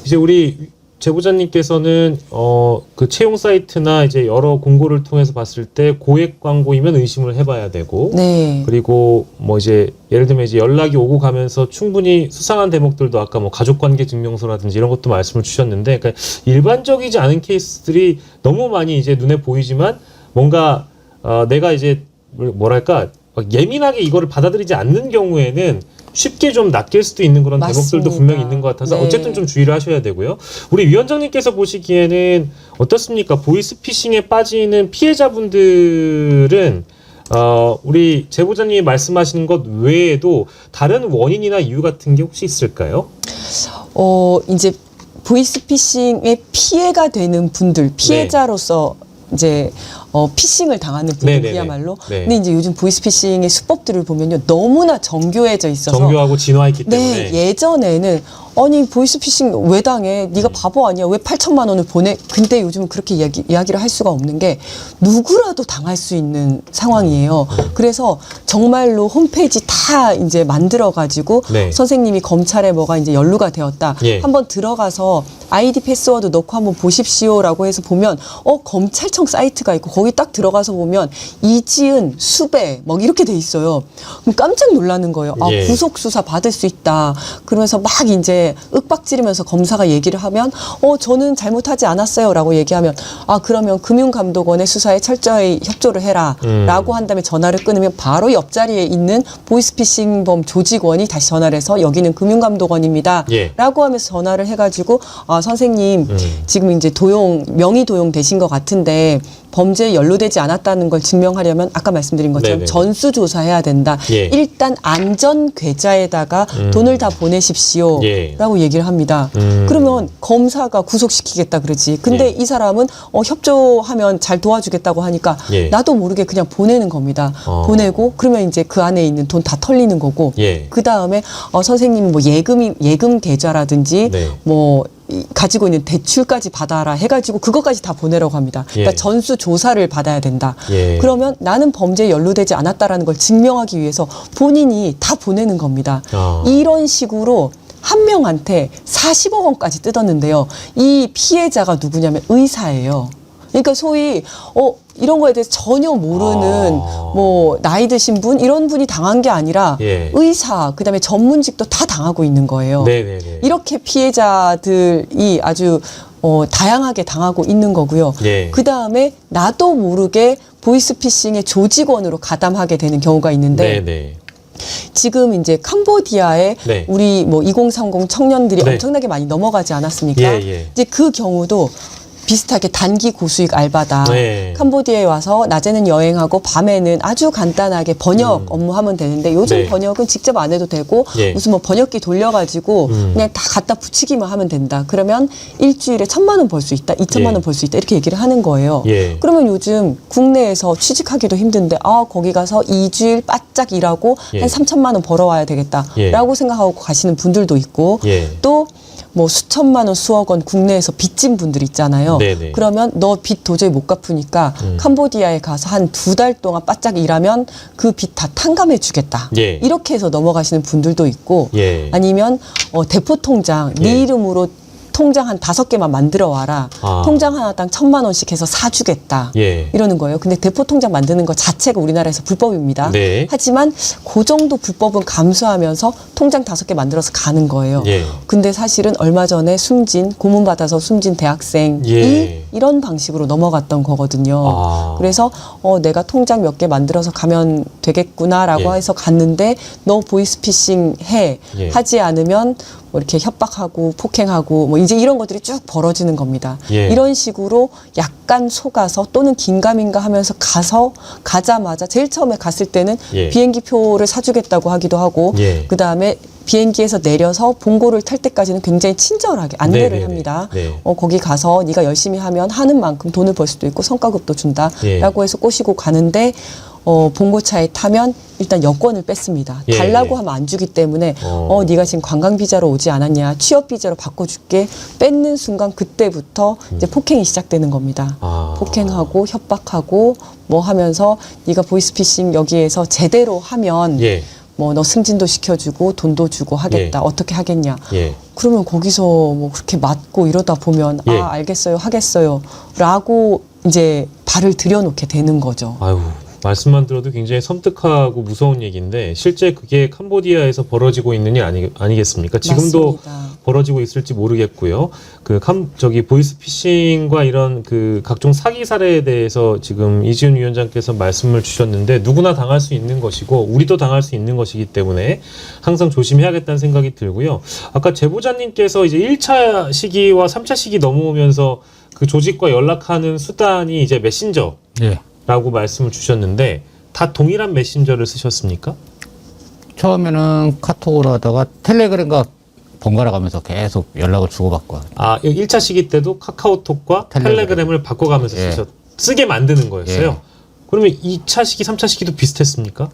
이제 우리 제보자님께서는 그 채용 사이트나 이제 여러 공고를 통해서 봤을 때 고액 광고이면 의심을 해봐야 되고, 네. 그리고 뭐 이제 예를 들면 이제 연락이 오고 가면서 충분히 수상한 대목들도 아까 뭐 가족관계 증명서라든지 이런 것도 말씀을 주셨는데, 그러니까 일반적이지 않은 케이스들이 너무 많이 이제 눈에 보이지만 뭔가 내가 이제 뭐랄까 막 예민하게 이거를 받아들이지 않는 경우에는 쉽게 좀 낚일 수도 있는 그런 맞습니다. 대목들도 분명히 있는 것 같아서 네. 어쨌든 좀 주의를 하셔야 되고요. 우리 위원장님께서 보시기에는 어떻습니까? 보이스피싱에 빠지는 피해자분들은 우리 제보자님이 말씀하시는 것 외에도 다른 원인이나 이유 같은 게 혹시 있을까요? 이제 보이스피싱에 피해가 되는 분들, 피해자로서 이제 피싱을 당하는 분들 네네네. 그야말로. 네. 근데 이제 요즘 보이스피싱의 수법들을 보면요 너무나 정교해져 있어서. 정교하고 진화했기 때문에. 네, 예전에는 아니 보이스피싱 왜 당해? 네가 바보 아니야? 왜 8천만 원을 보내? 근데 요즘은 그렇게 이야기를 할 수가 없는 게 누구라도 당할 수 있는 상황이에요. 그래서 정말로 홈페이지 다 이제 만들어 가지고 네. 선생님이 검찰에 뭐가 이제 연루가 되었다. 예. 한번 들어가서 아이디 패스워드 넣고 한번 보십시오라고 해서 보면 검찰청 사이트가 있고 거기 딱 들어가서 보면 이지은 수배 막 이렇게 돼 있어요. 그럼 깜짝 놀라는 거예요. 아, 예. 구속 수사 받을 수 있다. 그러면서 막 이제 윽박지르면서 검사가 얘기를 하면 저는 잘못하지 않았어요라고 얘기하면 그러면 금융감독원의 수사에 철저히 협조를 해라라고 한 다음에 전화를 끊으면 바로 옆자리에 있는 보이스피싱범 조직원이 다시 전화를 해서 여기는 금융감독원입니다. 예. 라고 하면서 전화를 해가지고 선생님 지금 이제 명의 도용 되신 것 같은데 범죄에 연루되지 않았다는 걸 증명하려면 아까 말씀드린 것처럼 네네. 전수조사해야 된다. 예. 일단 안전 계좌에다가 돈을 다 보내십시오. 예. 라고 얘기를 합니다. 그러면 검사가 구속시키겠다 그러지. 근데 예. 이 사람은 협조하면 잘 도와주겠다고 하니까 예. 나도 모르게 그냥 보내는 겁니다. 보내고 그러면 이제 그 안에 있는 돈 다 털리는 거고 예. 그 다음에 선생님 뭐 예금 계좌라든지 네. 뭐 가지고 있는 대출까지 받아라 해가지고 그것까지 다 보내라고 합니다. 그러니까 예. 전수 조사를 받아야 된다. 예. 그러면 나는 범죄에 연루되지 않았다라는 걸 증명하기 위해서 본인이 다 보내는 겁니다. 이런 식으로 한 명한테 40억 원까지 뜯었는데요. 이 피해자가 누구냐면 의사예요. 그러니까 소위 이런 거에 대해서 전혀 모르는 뭐 나이 드신 분 이런 분이 당한 게 아니라 예. 의사 그다음에 전문직도 다 당하고 있는 거예요. 네네네. 이렇게 피해자들이 아주 다양하게 당하고 있는 거고요. 예. 그 다음에 나도 모르게 보이스피싱의 조직원으로 가담하게 되는 경우가 있는데 네네. 지금 이제 캄보디아에 네. 우리 뭐 2030 청년들이 네. 엄청나게 많이 넘어가지 않았습니까? 예, 예. 이제 그 경우도 비슷하게 단기 고수익 알바다. 네. 캄보디아에 와서 낮에는 여행하고 밤에는 아주 간단하게 번역 업무하면 되는데 요즘 네. 번역은 직접 안 해도 되고 예. 무슨 뭐 번역기 돌려가지고 그냥 다 갖다 붙이기만 하면 된다. 그러면 일주일에 1,000만 원 벌 수 있다, 2,000만 예. 원 벌 수 있다 이렇게 얘기를 하는 거예요. 예. 그러면 요즘 국내에서 취직하기도 힘든데 거기 가서 2주일 바짝 일하고 예. 한 3,000만 원 벌어와야 되겠다라고 예. 생각하고 가시는 분들도 있고 예. 또 뭐 수천만 원, 수억 원 국내에서 빚진 분들 있잖아요. 네네. 그러면 너 빚 도저히 못 갚으니까 캄보디아에 가서 한 2달 동안 바짝 일하면 그 빚 다 탕감해 주겠다. 예. 이렇게 해서 넘어가시는 분들도 있고 예. 아니면 대포 통장 네 예. 이름으로 통장 한 5개만 만들어 와라. 통장 하나당 1,000만 원씩 해서 사주겠다. 예. 이러는 거예요. 근데 대포 통장 만드는 것 자체가 우리나라에서 불법입니다. 네. 하지만 그 정도 불법은 감수하면서 통장 5개 만들어서 가는 거예요. 예. 근데 사실은 얼마 전에 고문 받아서 숨진 대학생이 예. 이런 방식으로 넘어갔던 거거든요. 그래서 내가 통장 몇 개 만들어서 가면 되겠구나라고 예. 해서 갔는데 너 보이스피싱 해. 예. 하지 않으면 뭐 이렇게 협박하고 폭행하고 뭐 이제 이런 것들이 쭉 벌어지는 겁니다. 예. 이런 식으로 약간 속아서 또는 긴가민가 하면서 가자마자 제일 처음에 갔을 때는 예. 비행기 표를 사주겠다고 하기도 하고 예. 그 다음에 비행기에서 내려서 봉고를 탈 때까지는 굉장히 친절하게 안내를 네네네. 합니다. 네. 거기 가서 네가 열심히 하면 하는 만큼 돈을 벌 수도 있고 성과급도 준다라고 예. 해서 꼬시고 가는데 봉고차에 타면 일단 여권을 뺐습니다. 예, 달라고 예. 하면 안 주기 때문에 네가 지금 관광 비자로 오지 않았냐, 취업 비자로 바꿔줄게. 뺏는 순간 그때부터 이제 폭행이 시작되는 겁니다. 폭행하고 협박하고 뭐 하면서 네가 보이스피싱 여기에서 제대로 하면 예. 뭐 너 승진도 시켜주고 돈도 주고 하겠다. 예. 어떻게 하겠냐. 예. 그러면 거기서 뭐 그렇게 맞고 이러다 보면 예. 알겠어요, 하겠어요 라고 이제 발을 들여놓게 되는 거죠. 아유, 말씀만 들어도 굉장히 섬뜩하고 무서운 얘기인데 실제 그게 캄보디아에서 벌어지고 있는 일 아니겠습니까? 지금도 맞습니다. 벌어지고 있을지 모르겠고요. 보이스피싱과 이런 그 각종 사기 사례에 대해서 지금 이지은 위원장께서 말씀을 주셨는데 누구나 당할 수 있는 것이고 우리도 당할 수 있는 것이기 때문에 항상 조심해야겠다는 생각이 들고요. 아까 제보자님께서 이제 1차 시기와 3차 시기 넘어오면서 그 조직과 연락하는 수단이 이제 메신저 예. 라고 말씀을 주셨는데 다 동일한 메신저를 쓰셨습니까? 처음에는 카톡으로 하다가 텔레그램과 번갈아 가면서 계속 연락을 주고받고. 1차 시기 때도 카카오톡과 텔레그램을 바꿔가면서 예. 쓰게 만드는 거였어요. 예. 그러면 2차 시기, 3차 시기도 비슷했습니까?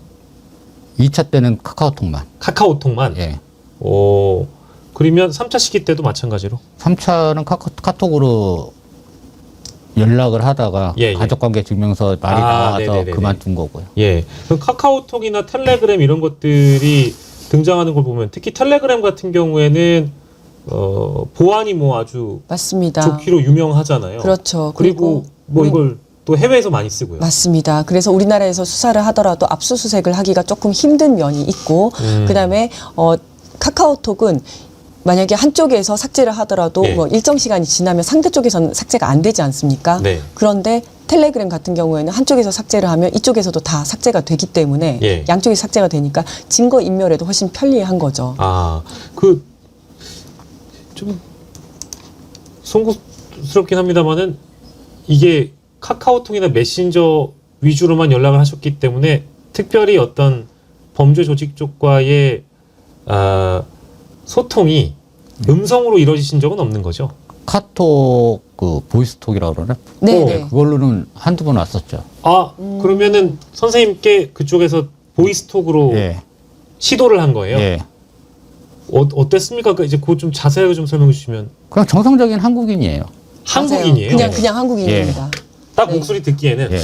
2차 때는 카카오톡만. 카카오톡만? 예. 그러면 3차 시기 때도 마찬가지로? 3차는 카톡으로 연락을 하다가 예, 예. 가족관계 증명서 말이 나와서 네네네네. 그만둔 거고요. 예. 그럼 카카오톡이나 텔레그램 이런 것들이 등장하는 걸 보면 특히 텔레그램 같은 경우에는 보안이 뭐 아주 맞습니다. 좋기로 유명하잖아요. 그렇죠. 그리고 뭐 이걸 또 해외에서 많이 쓰고요. 맞습니다. 그래서 우리나라에서 수사를 하더라도 압수수색을 하기가 조금 힘든 면이 있고, 그다음에 카카오톡은 만약에 한쪽에서 삭제를 하더라도 예. 뭐 일정 시간이 지나면 상대 쪽에서는 삭제가 안 되지 않습니까? 네. 그런데 텔레그램 같은 경우에는 한쪽에서 삭제를 하면 이쪽에서도 다 삭제가 되기 때문에 예. 양쪽이 삭제가 되니까 증거 인멸에도 훨씬 편리한 거죠. 좀 송구스럽긴 합니다만은 이게 카카오톡이나 메신저 위주로만 연락을 하셨기 때문에 특별히 어떤 범죄 조직 쪽과의 소통이 음성으로 이루어지신 적은 없는 거죠? 카톡 그 보이스톡이라고 그러나? 네. 그걸로는 한두 번 왔었죠. 그러면은 선생님께 그쪽에서 보이스톡으로 예. 시도를 한 거예요? 예. 어땠습니까? 이제 그거 좀 자세하게 좀 설명해 주시면. 그냥 정상적인 한국인이에요. 한국인이에요? 그냥 한국인입니다. 딱 네. 목소리 듣기에는. 예.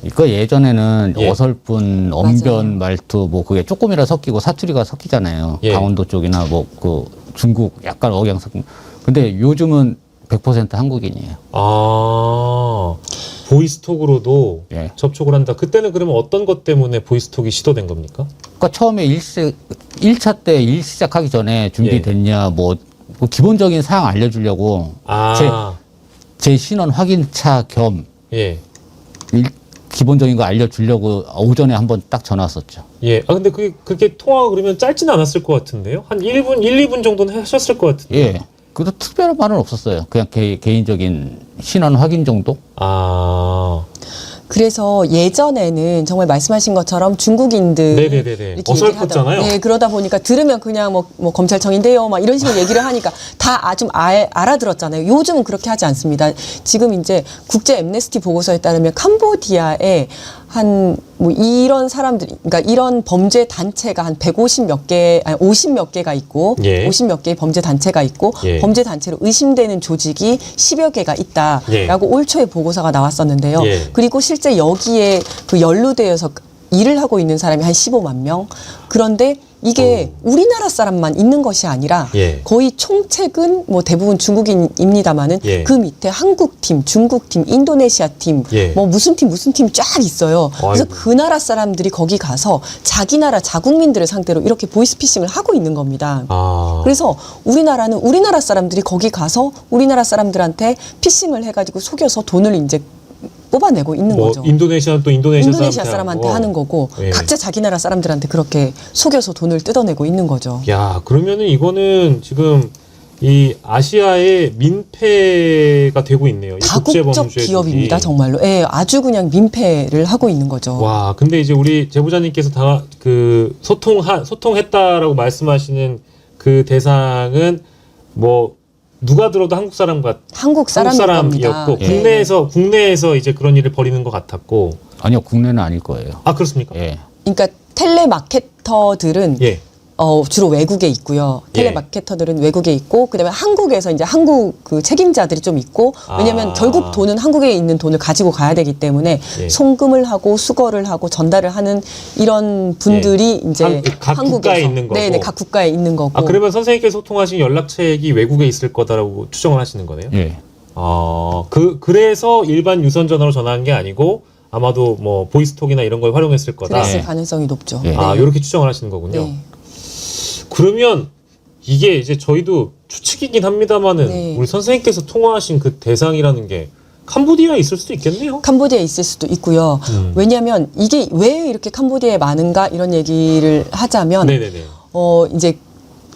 이거 예전에는 예. 어설픈 언변 말투 뭐 그게 조금이라 섞이고 사투리가 섞이잖아요. 예. 강원도 쪽이나 뭐 그 중국 약간 억양 섞인. 근데 요즘은 100% 한국인이에요. 보이스톡으로도 예. 접촉을 한다. 그때는 그러면 어떤 것 때문에 보이스톡이 시도된 겁니까? 그러니까 처음에 1차 때 일 시작하기 전에 준비됐냐 뭐 기본적인 사항 알려주려고 제 신원 확인차 겸 예. 기본적인 거 알려주려고 오전에 한번 딱 전화 왔었죠. 예. 근데 그게 통화가 그러면 짧지는 않았을 것 같은데요? 한 1분, 2분 정도는 하셨을 것 같은데. 예. 그래도 특별한 말은 없었어요. 그냥 개인적인 신원 확인 정도? 그래서 예전에는 정말 말씀하신 것처럼 중국인들 네네네네. 이렇게 어설펐잖아요. 얘기를 네, 그러다 보니까 들으면 그냥 뭐 검찰청인데요, 막 이런 식으로 얘기를 하니까 다 좀 알아들었잖아요. 요즘은 그렇게 하지 않습니다. 지금 이제 국제 엠네스티 보고서에 따르면 캄보디아에 한 뭐 이런 사람들, 그러니까 이런 범죄 단체가 한 150몇 개, 아니 50몇 개가 있고, 예. 50몇 개의 범죄 단체가 있고, 예. 범죄 단체로 의심되는 조직이 10여 개가 있다라고 올 초에 보고서가 나왔었는데요. 예. 그리고 실제 여기에 그 연루되어서 일을 하고 있는 사람이 한 15만 명. 그런데 이게 우리나라 사람만 있는 것이 아니라 예. 거의 총책은 뭐 대부분 중국인입니다만은 예. 그 밑에 한국 팀, 중국 팀, 인도네시아 팀, 예. 뭐 무슨 팀 쫙 있어요. 그래서 아이고. 그 나라 사람들이 거기 가서 자기 나라 자국민들을 상대로 이렇게 보이스피싱을 하고 있는 겁니다. 그래서 우리나라는 우리나라 사람들이 거기 가서 우리나라 사람들한테 피싱을 해가지고 속여서 돈을 이제 뽑아내고 있는 거죠. 인도네시아는 또 인도네시아 사람한테 하는 거고 예. 각자 자기 나라 사람들한테 그렇게 속여서 돈을 뜯어내고 있는 거죠. 야, 그러면은 이거는 지금 이 아시아의 민폐가 되고 있네요. 이 다국적 국제범죄들이. 기업입니다, 정말로. 예, 아주 그냥 민폐를 하고 있는 거죠. 와, 근데 이제 우리 제보자님께서 다 그 소통했다라고 말씀하시는 그 대상은 뭐 누가 들어도 한국 한국 사람이었고 네. 국내에서 이제 그런 일을 벌이는 것 같았고. 아니요, 국내는 아닐 거예요. 그렇습니까? 예. 그러니까 텔레마케터들은 예. 주로 외국에 있고요. 텔레마케터들은 외국에 있고, 그다음에 한국에서 이제 한국 그 책임자들이 좀 있고, 왜냐면 결국 돈은 한국에 있는 돈을 가지고 가야 되기 때문에 예. 송금을 하고 수거를 하고 전달을 하는 이런 분들이 이제 각 국가에 있는 거고. 네네, 각 국가에 있는 거고. 그러면 선생님께서 소통하신 연락책이 외국에 있을 거다라고 추정을 하시는 거네요? 예. 그래서 일반 유선 전화로 전화한 게 아니고 아마도 뭐 보이스톡이나 이런 걸 활용했을 거다. 그랬을 네. 가능성이 높죠. 예. 네. 이렇게 추정을 하시는 거군요. 네. 그러면 이게 이제 저희도 추측이긴 합니다만은 네. 우리 선생님께서 통화하신 그 대상이라는 게 캄보디아에 있을 수도 있겠네요. 캄보디아에 있을 수도 있고요. 왜냐하면 이게 왜 이렇게 캄보디아에 많은가 이런 얘기를 하자면 네네네. 이제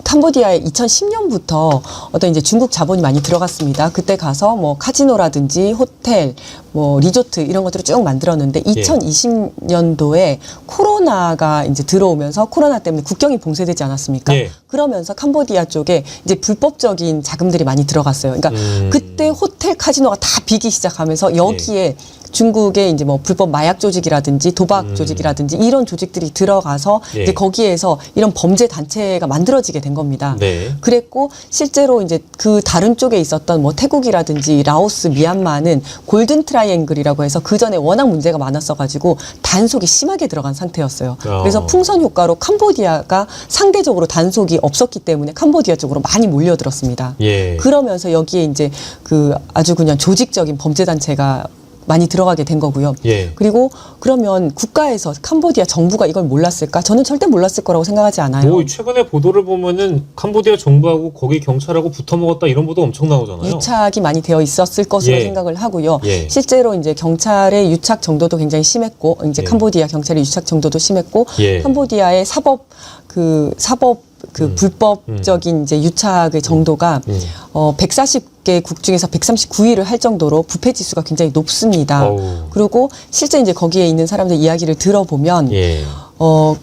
캄보디아에 2010년부터 어떤 이제 중국 자본이 많이 들어갔습니다. 그때 가서 뭐 카지노라든지 호텔, 뭐 리조트 이런 것들을 쭉 만들었는데 2020년도에 코로나가 이제 들어오면서 코로나 때문에 국경이 봉쇄되지 않았습니까? 예. 그러면서 캄보디아 쪽에 이제 불법적인 자금들이 많이 들어갔어요. 그러니까 그때 호텔 카지노가 다 비기 시작하면서 여기에 중국의 이제 뭐 불법 마약 조직이라든지 도박 조직이라든지 이런 조직들이 들어가서 이제 거기에서 이런 범죄 단체가 만들어지게 된 겁니다. 그랬고 실제로 이제 그 다른 쪽에 있었던 뭐 태국이라든지 라오스, 미얀마는 골든 트라이앵글이라고 해서 그 전에 워낙 문제가 많았어가지고 단속이 심하게 들어간 상태였어요. 그래서 풍선 효과로 캄보디아가 상대적으로 단속이 없었기 때문에 캄보디아 쪽으로 많이 몰려들었습니다. 그러면서 여기에 이제 그 아주 그냥 조직적인 범죄 단체가 많이 들어가게 된 거고요. 그리고 그러면 국가에서 캄보디아 정부가 이걸 몰랐을까? 저는 절대 몰랐을 거라고 생각하지 않아요. 뭐 최근에 보도를 보면은 캄보디아 정부하고 거기 경찰하고 붙어 먹었다 이런 보도 엄청 나오잖아요. 유착이 많이 되어 있었을 것으로 생각을 하고요. 실제로 이제 경찰의 유착 정도도 굉장히 심했고, 이제 캄보디아 경찰의 유착 정도도 심했고, 캄보디아의 사법 불법적인 이제 유착의 정도가 140개 국 중에서 139위를 할 정도로 부패 지수가 굉장히 높습니다. 그리고 실제 이제 거기에 있는 사람들 이야기를 들어보면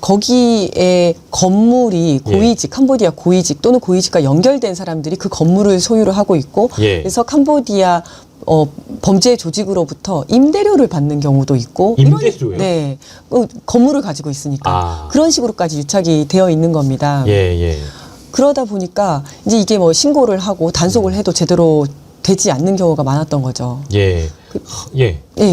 거기에 건물이 고위직, 캄보디아 고위직 또는 고위직과 연결된 사람들이 그 건물을 소유를 하고 있고, 그래서 캄보디아 범죄 조직으로부터 임대료를 받는 경우도 있고, 임대료요? 네, 건물을 가지고 있으니까 그런 식으로까지 유착이 되어 있는 겁니다. 그러다 보니까 이제 이게 뭐 신고를 하고 단속을 해도 제대로 되지 않는 경우가 많았던 거죠.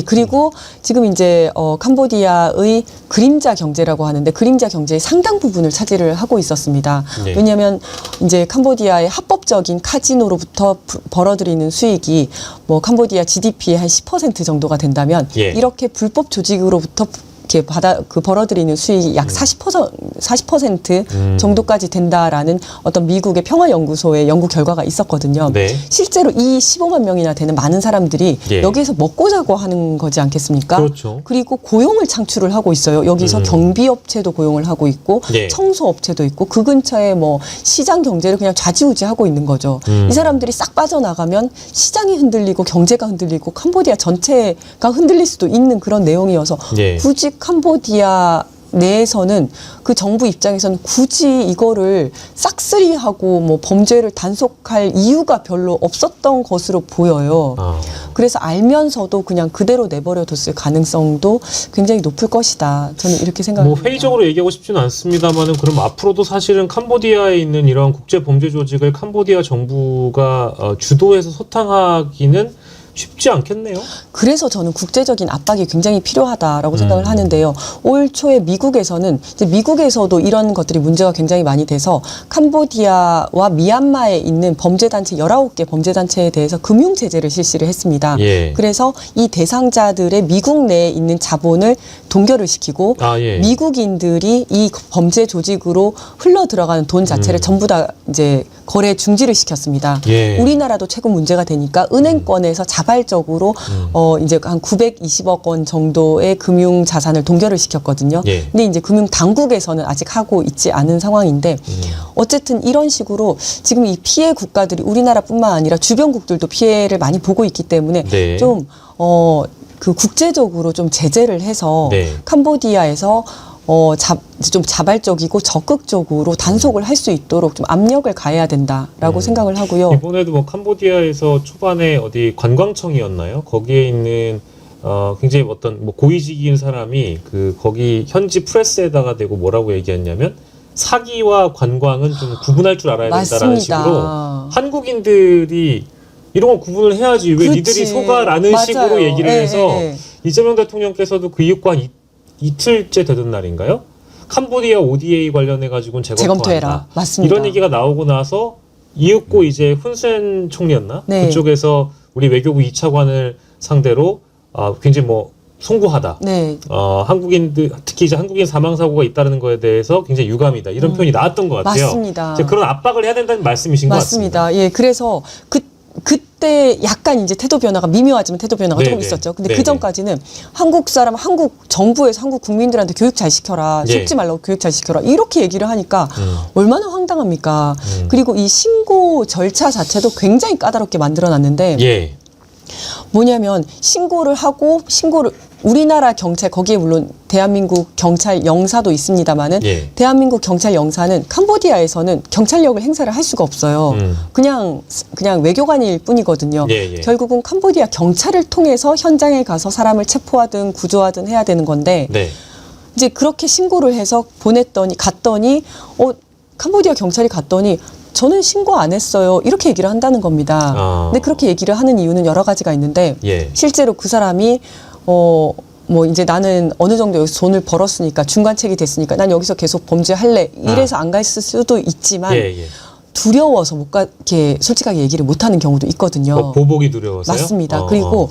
그리고 지금 이제 캄보디아의 그림자 경제라고 하는데 그림자 경제의 상당 부분을 차지를 하고 있었습니다. 왜냐하면 이제 kam보디아의 합법적인 카지노로부터 벌어들이는 수익이 뭐 캄보디아 GDP의 한 10% 정도가 된다면 이렇게 불법 조직으로부터 이렇게 벌어들이는 수익이 약 40% 정도까지 된다라는 어떤 미국의 평화연구소의 연구 결과가 있었거든요. 실제로 이 15만 명이나 되는 많은 사람들이 여기에서 먹고 자고 하는 거지 않겠습니까? 그리고 고용을 창출을 하고 있어요. 여기서 경비업체도 고용을 하고 있고 청소업체도 있고 그 근처에 뭐 시장 경제를 그냥 좌지우지하고 있는 거죠. 이 사람들이 싹 빠져나가면 시장이 흔들리고 경제가 흔들리고 캄보디아 전체가 흔들릴 수도 있는 그런 내용이어서 굳이 캄보디아 내에서는 그 정부 입장에서는 굳이 이거를 싹쓸이하고 뭐 범죄를 단속할 이유가 별로 없었던 것으로 보여요. 그래서 알면서도 그냥 그대로 내버려 뒀을 가능성도 굉장히 높을 것이다. 저는 이렇게 생각합니다. 뭐 회의적으로 얘기하고 싶지는 않습니다만은 그럼 앞으로도 사실은 캄보디아에 있는 이런 국제 범죄 조직을 캄보디아 정부가 주도해서 소탕하기는 쉽지 않겠네요. 그래서 저는 국제적인 압박이 굉장히 필요하다라고 생각을 하는데요. 올 초에 미국에서는 이제 미국에서도 이런 것들이 문제가 굉장히 많이 돼서 캄보디아와 미얀마에 있는 범죄단체 19개 범죄단체에 대해서 금융제재를 실시를 했습니다. 그래서 이 대상자들의 미국 내에 있는 자본을 동결을 시키고 미국인들이 이 범죄 조직으로 흘러 들어가는 돈 자체를 전부 다 이제 거래 중지를 시켰습니다. 우리나라도 최고 문제가 되니까 은행권에서 자발적으로 이제 한 920억 원 정도의 금융 자산을 동결을 시켰거든요. 근데 이제 금융 당국에서는 아직 하고 있지 않은 상황인데 어쨌든 이런 식으로 지금 이 피해 국가들이 우리나라뿐만 아니라 주변국들도 피해를 많이 보고 있기 때문에 좀 그 국제적으로 좀 제재를 해서 캄보디아에서 좀 자발적이고 적극적으로 단속을 할 수 있도록 좀 압력을 가해야 된다라고 생각을 하고요. 이번에도 뭐 캄보디아에서 초반에 어디 관광청이었나요? 거기에 있는 굉장히 어떤 뭐 고위직인 사람이 그 거기 현지 프레스에다가 대고 뭐라고 얘기했냐면 사기와 관광은 좀 구분할 줄 알아야 된다라는 식으로 한국인들이 이런 걸 구분을 해야지 왜 니들이 속아라는 식으로 얘기를 해서 이재명 대통령께서도 그 이유과 이틀째 되던 날인가요? 캄보디아 ODA 관련해 가지고는 재검토해라. 맞습니다. 이런 얘기가 나오고 나서 이윽고 이제 훈센 총리였나? 그쪽에서 우리 외교부 2차관을 상대로 굉장히 뭐 송구하다. 한국인들 특히 이제 한국인 사망 사고가 있다는 거에 대해서 굉장히 유감이다. 이런 표현이 나왔던 것 같아요. 맞습니다. 그런 압박을 해야 된다는 말씀이신 것 같습니다. 맞습니다. 그래서 그때 약간 이제 태도 변화가 미묘하지만 태도 변화가 조금 있었죠. 근데 그 전까지는 한국 사람, 한국 정부에서 한국 국민들한테 교육 잘 시켜라, 속지 말라고 교육 잘 시켜라 이렇게 얘기를 하니까 얼마나 황당합니까? 그리고 이 신고 절차 자체도 굉장히 까다롭게 만들어놨는데 뭐냐면 신고를 하고 우리나라 경찰 거기에 물론 대한민국 경찰 영사도 있습니다만은 예. 대한민국 경찰 영사는 캄보디아에서는 경찰력을 행사를 할 수가 없어요. 그냥 외교관일 뿐이거든요. 예, 예. 결국은 캄보디아 경찰을 통해서 현장에 가서 사람을 체포하든 구조하든 해야 되는 건데 네. 이제 그렇게 신고를 해서 갔더니 캄보디아 경찰이 갔더니 저는 신고 안 했어요. 이렇게 얘기를 한다는 겁니다. 근데 그렇게 얘기를 하는 이유는 여러 가지가 있는데 예. 실제로 그 사람이 뭐 이제 나는 어느 정도 여기서 돈을 벌었으니까 중간책이 됐으니까 난 여기서 계속 범죄할래 이래서 안 갔을 수도 있지만 예, 예. 두려워서 못 가게 솔직하게 얘기를 못 하는 경우도 있거든요. 뭐 보복이 두려워서요? 맞습니다. 그리고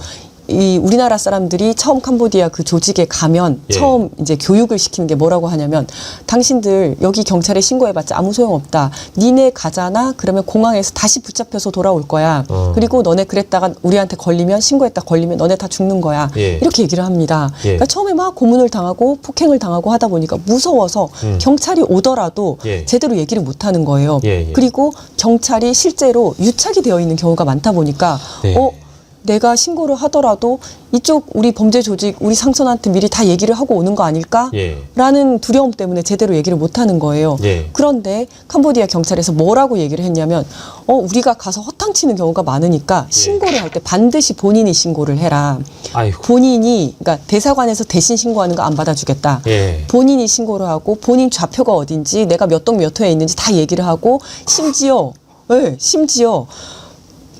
이 우리나라 사람들이 처음 캄보디아 그 조직에 가면 예. 처음 이제 교육을 시키는 게 뭐라고 하냐면 당신들 여기 경찰에 신고해봤자 아무 소용없다. 니네 가잖아. 그러면 공항에서 다시 붙잡혀서 돌아올 거야. 그리고 너네 그랬다가 우리한테 걸리면 신고했다 걸리면 너네 다 죽는 거야. 예. 이렇게 얘기를 합니다. 예. 그러니까 처음에 막 고문을 당하고 폭행을 당하고 하다 보니까 무서워서 경찰이 오더라도 예. 제대로 얘기를 못 하는 거예요. 예, 예. 그리고 경찰이 실제로 유착이 되어 있는 경우가 많다 보니까 네. 내가 신고를 하더라도 이쪽 우리 범죄 조직 우리 상선한테 미리 다 얘기를 하고 오는 거 아닐까? 예. 라는 두려움 때문에 제대로 얘기를 못 하는 거예요. 예. 그런데 캄보디아 경찰에서 뭐라고 얘기를 했냐면 우리가 가서 허탕치는 경우가 많으니까 신고를 할 때 반드시 본인이 신고를 해라. 아이고. 본인이 그러니까 대사관에서 대신 신고하는 거 안 받아주겠다. 예. 본인이 신고를 하고 본인 좌표가 어딘지 내가 몇 동 몇 호에 있는지 다 얘기를 하고 심지어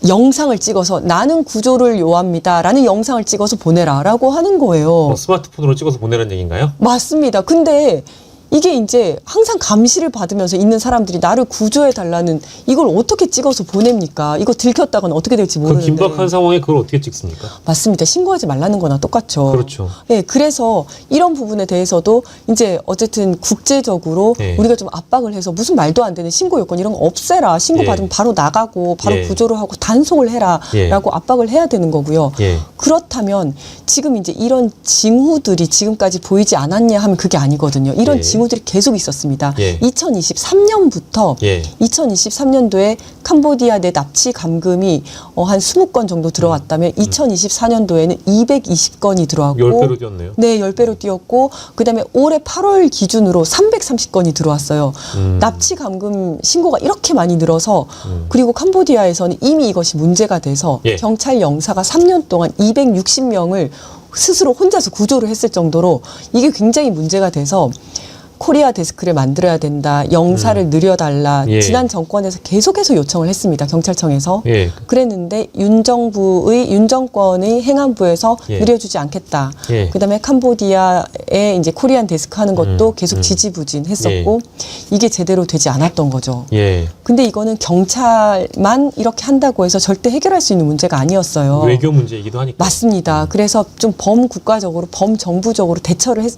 영상을 찍어서 나는 구조를 요합니다라는 영상을 찍어서 보내라라고 하는 거예요. 스마트폰으로 찍어서 보내라는 얘기인가요? 맞습니다. 근데 이게 이제 항상 감시를 받으면서 있는 사람들이 나를 구조해 달라는 이걸 어떻게 찍어서 보냅니까? 이거 들켰다가는 어떻게 될지 그 모르는데. 긴박한 상황에 그걸 어떻게 찍습니까? 맞습니다. 신고하지 말라는 거나 똑같죠. 그렇죠. 네, 그래서 이런 부분에 대해서도 이제 어쨌든 국제적으로 예. 우리가 좀 압박을 해서 무슨 말도 안 되는 신고 요건 이런 거 없애라. 신고 예. 받으면 바로 나가고 바로 예. 구조를 하고 단속을 해라라고 압박을 해야 되는 거고요. 예. 그렇다면 지금 이제 이런 징후들이 지금까지 보이지 않았냐 하면 그게 아니거든요. 이런 예. 징후들이 계속 있었습니다. 예. 2023년부터 예. 2023년도에 캄보디아 내 납치 감금이 한 20건 정도 들어왔다면 2024년도에는 220건이 들어왔고 10배로 뛰었네요. 네, 10배로 뛰었고 그다음에 올해 8월 기준으로 330건이 들어왔어요. 납치 감금 신고가 이렇게 많이 늘어서 그리고 캄보디아에서는 이미 이것이 문제가 돼서 예. 경찰 영사가 3년 동안 260명을 스스로 혼자서 구조를 했을 정도로 이게 굉장히 문제가 돼서 코리아 데스크를 만들어야 된다. 영사를 늘려달라. 예. 지난 정권에서 계속해서 요청을 했습니다. 경찰청에서. 예. 그랬는데 윤 정권의 행안부에서 예. 늘려주지 않겠다. 예. 그다음에 캄보디아에 이제 코리안 데스크 하는 것도 계속 지지부진했었고 이게 제대로 되지 않았던 거죠. 예. 근데 이거는 경찰만 이렇게 한다고 해서 절대 해결할 수 있는 문제가 아니었어요. 외교 문제이기도 하니까. 맞습니다. 그래서 좀 범국가적으로 범정부적으로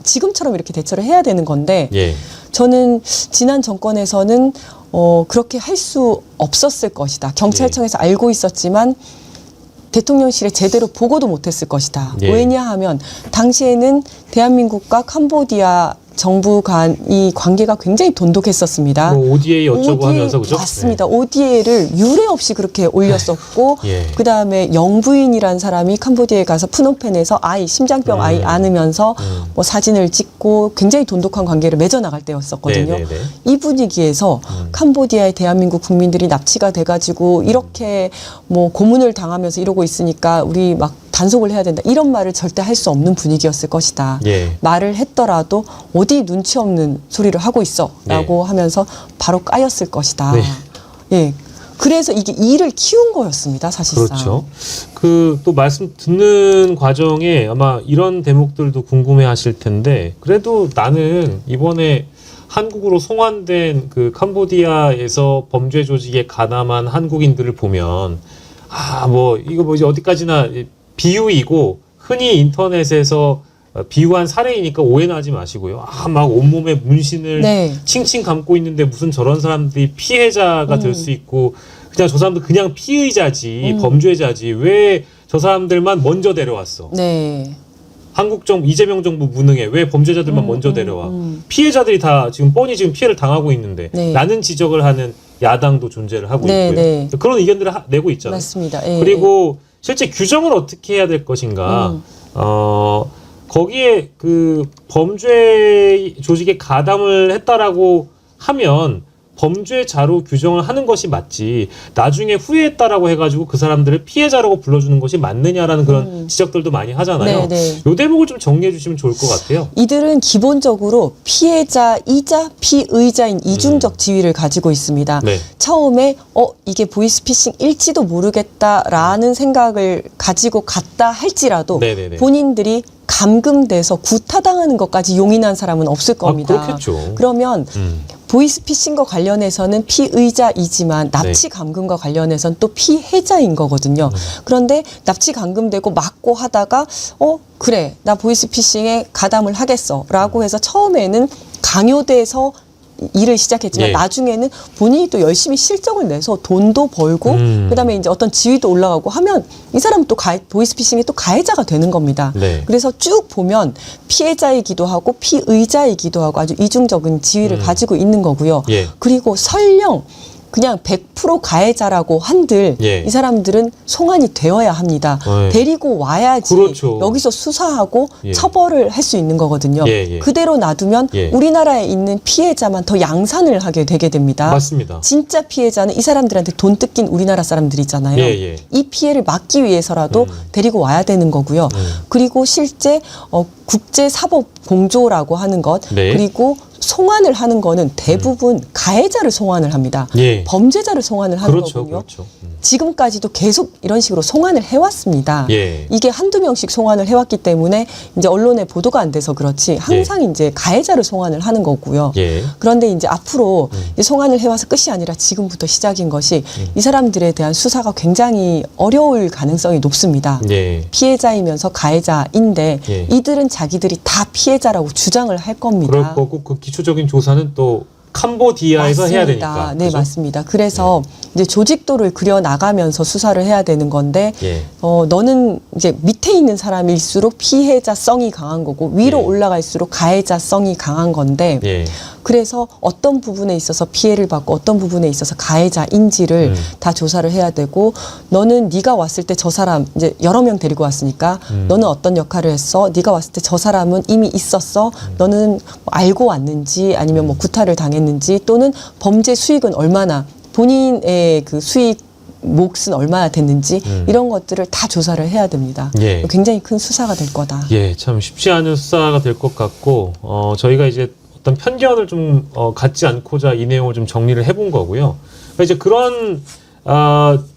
지금처럼 이렇게 대처를 해야 되는 건데 예. 저는 지난 정권에서는 그렇게 할 수 없었을 것이다. 경찰청에서 알고 있었지만 대통령실에 제대로 보고도 못했을 것이다. 예. 왜냐하면 당시에는 대한민국과 캄보디아 정부 간 이 관계가 굉장히 돈독했었습니다. 뭐 ODA 어쩌고 하면서 그죠? 맞습니다. ODA를 유례 없이 그렇게 올렸었고 예. 그다음에 영부인이라는 사람이 캄보디아에 가서 프놈펜에서 심장병 아이 안으면서 뭐 사진을 찍고 굉장히 돈독한 관계를 맺어나갈 때였었거든요. 네, 네, 네. 이 분위기에서 캄보디아의 대한민국 국민들이 납치가 돼가지고 이렇게 뭐 고문을 당하면서 이러고 있으니까 우리 막 단속을 해야 된다. 이런 말을 절대 할 수 없는 분위기였을 것이다. 예. 말을 했더라도 어디 눈치 없는 소리를 하고 있어 라고 하면서 바로 까였을 것이다. 네. 예. 그래서 이게 일을 키운 거였습니다. 사실상. 그렇죠. 그 또 말씀 듣는 과정에 아마 이런 대목들도 궁금해 하실 텐데 그래도 나는 이번에 한국으로 송환된 그 캄보디아에서 범죄 조직에 가담한 한국인들을 보면 뭐 이거 뭐 이제 어디까지나 비유이고 흔히 인터넷에서 비유한 사례이니까 오해는 하지 마시고요. 막 온몸에 문신을 네. 칭칭 감고 있는데 무슨 저런 사람들이 피해자가 될 수 있고 그냥 저 사람들 그냥 피의자지 범죄자지 왜 저 사람들만 먼저 데려왔어. 네. 한국 정부 이재명 정부 무능해 왜 범죄자들만 먼저 데려와. 피해자들이 다 지금 뻔히 지금 피해를 당하고 있는데 네. 라는 지적을 하는 야당도 존재를 하고 네, 있고요. 네. 그런 의견들을 내고 있잖아요. 맞습니다. 예, 그리고 실제 규정을 어떻게 해야 될 것인가. 거기에 그 범죄 조직에 가담을 했다라고 하면 범죄자로 규정을 하는 것이 맞지, 나중에 후회했다라고 해가지고 그 사람들을 피해자라고 불러주는 것이 맞느냐라는 그런 지적들도 많이 하잖아요. 네네. 요 대목을 좀 정리해 주시면 좋을 것 같아요. 이들은 기본적으로 피해자이자 피의자인 이중적 지위를 가지고 있습니다. 네. 처음에 이게 보이스피싱일지도 모르겠다라는 생각을 가지고 갔다 할지라도 네네네. 본인들이 감금돼서 구타당하는 것까지 용인한 사람은 없을 겁니다. 그렇겠죠. 그러면 보이스피싱과 관련해서는 피의자이지만 납치 네. 감금과 관련해서는 또 피해자인 거거든요. 그런데 납치 감금되고 맞고 하다가 그래 나 보이스피싱에 가담을 하겠어라고 해서 처음에는 강요돼서 일을 시작했지만 예. 나중에는 본인이 또 열심히 실적을 내서 돈도 벌고 그다음에 이제 어떤 지위도 올라가고 하면 이 사람은 또 보이스피싱의 또 가해자가 되는 겁니다. 네. 그래서 쭉 보면 피해자이기도 하고 피의자이기도 하고 아주 이중적인 지위를 가지고 있는 거고요. 예. 그리고 설령 그냥 100% 가해자라고 한들 예. 이 사람들은 송환이 되어야 합니다. 예. 데리고 와야지 그렇죠. 여기서 수사하고 예. 처벌을 할 수 있는 거거든요. 예, 예. 그대로 놔두면 예. 우리나라에 있는 피해자만 더 양산을 하게 되게 됩니다. 맞습니다. 진짜 피해자는 이 사람들한테 돈 뜯긴 우리나라 사람들이잖아요. 예, 예. 이 피해를 막기 위해서라도 데리고 와야 되는 거고요. 그리고 실제 국제사법공조라고 하는 것 네. 그리고 송환을 하는 거는 대부분 가해자를 송환을 합니다. 예. 범죄자를 송환을 하는 그렇죠, 거거든요. 그렇죠. 지금까지도 계속 이런 식으로 송환을 해왔습니다. 예. 이게 한두 명씩 송환을 해왔기 때문에 이제 언론에 보도가 안 돼서 그렇지 항상 이제 가해자를 송환을 하는 거고요. 예. 그런데 이제 앞으로 이제 송환을 해와서 끝이 아니라 지금부터 시작인 것이 이 사람들에 대한 수사가 굉장히 어려울 가능성이 높습니다. 예. 피해자이면서 가해자인데 예. 이들은 자기들이 다 피해자라고 주장을 할 겁니다. 그럴 거고 그 기초적인 조사는 또 캄보디아에서 해야 되니까. 네, 그죠? 맞습니다. 그래서 이제 조직도를 그려 나가면서 수사를 해야 되는 건데, 예. 너는 이제 밑에 있는 사람일수록 피해자성이 강한 거고 위로 예. 올라갈수록 가해자성이 강한 건데, 예. 그래서 어떤 부분에 있어서 피해를 받고 어떤 부분에 있어서 가해자인지를 다 조사를 해야 되고, 너는 네가 왔을 때 저 사람 이제 여러 명 데리고 왔으니까 너는 어떤 역할을 했어? 네가 왔을 때 저 사람은 이미 있었어? 너는 뭐 알고 왔는지 아니면 뭐 구타를 당했는지 또는 범죄 수익은 얼마나 본인의 그 수익 몫은 얼마나 됐는지 이런 것들을 다 조사를 해야 됩니다. 예. 굉장히 큰 수사가 될 거다. 예, 참 쉽지 않은 수사가 될 것 같고, 저희가 이제 어떤 편견을 좀 갖지 않고자 이 내용을 좀 정리를 해본 거고요. 그러니까 이제 그런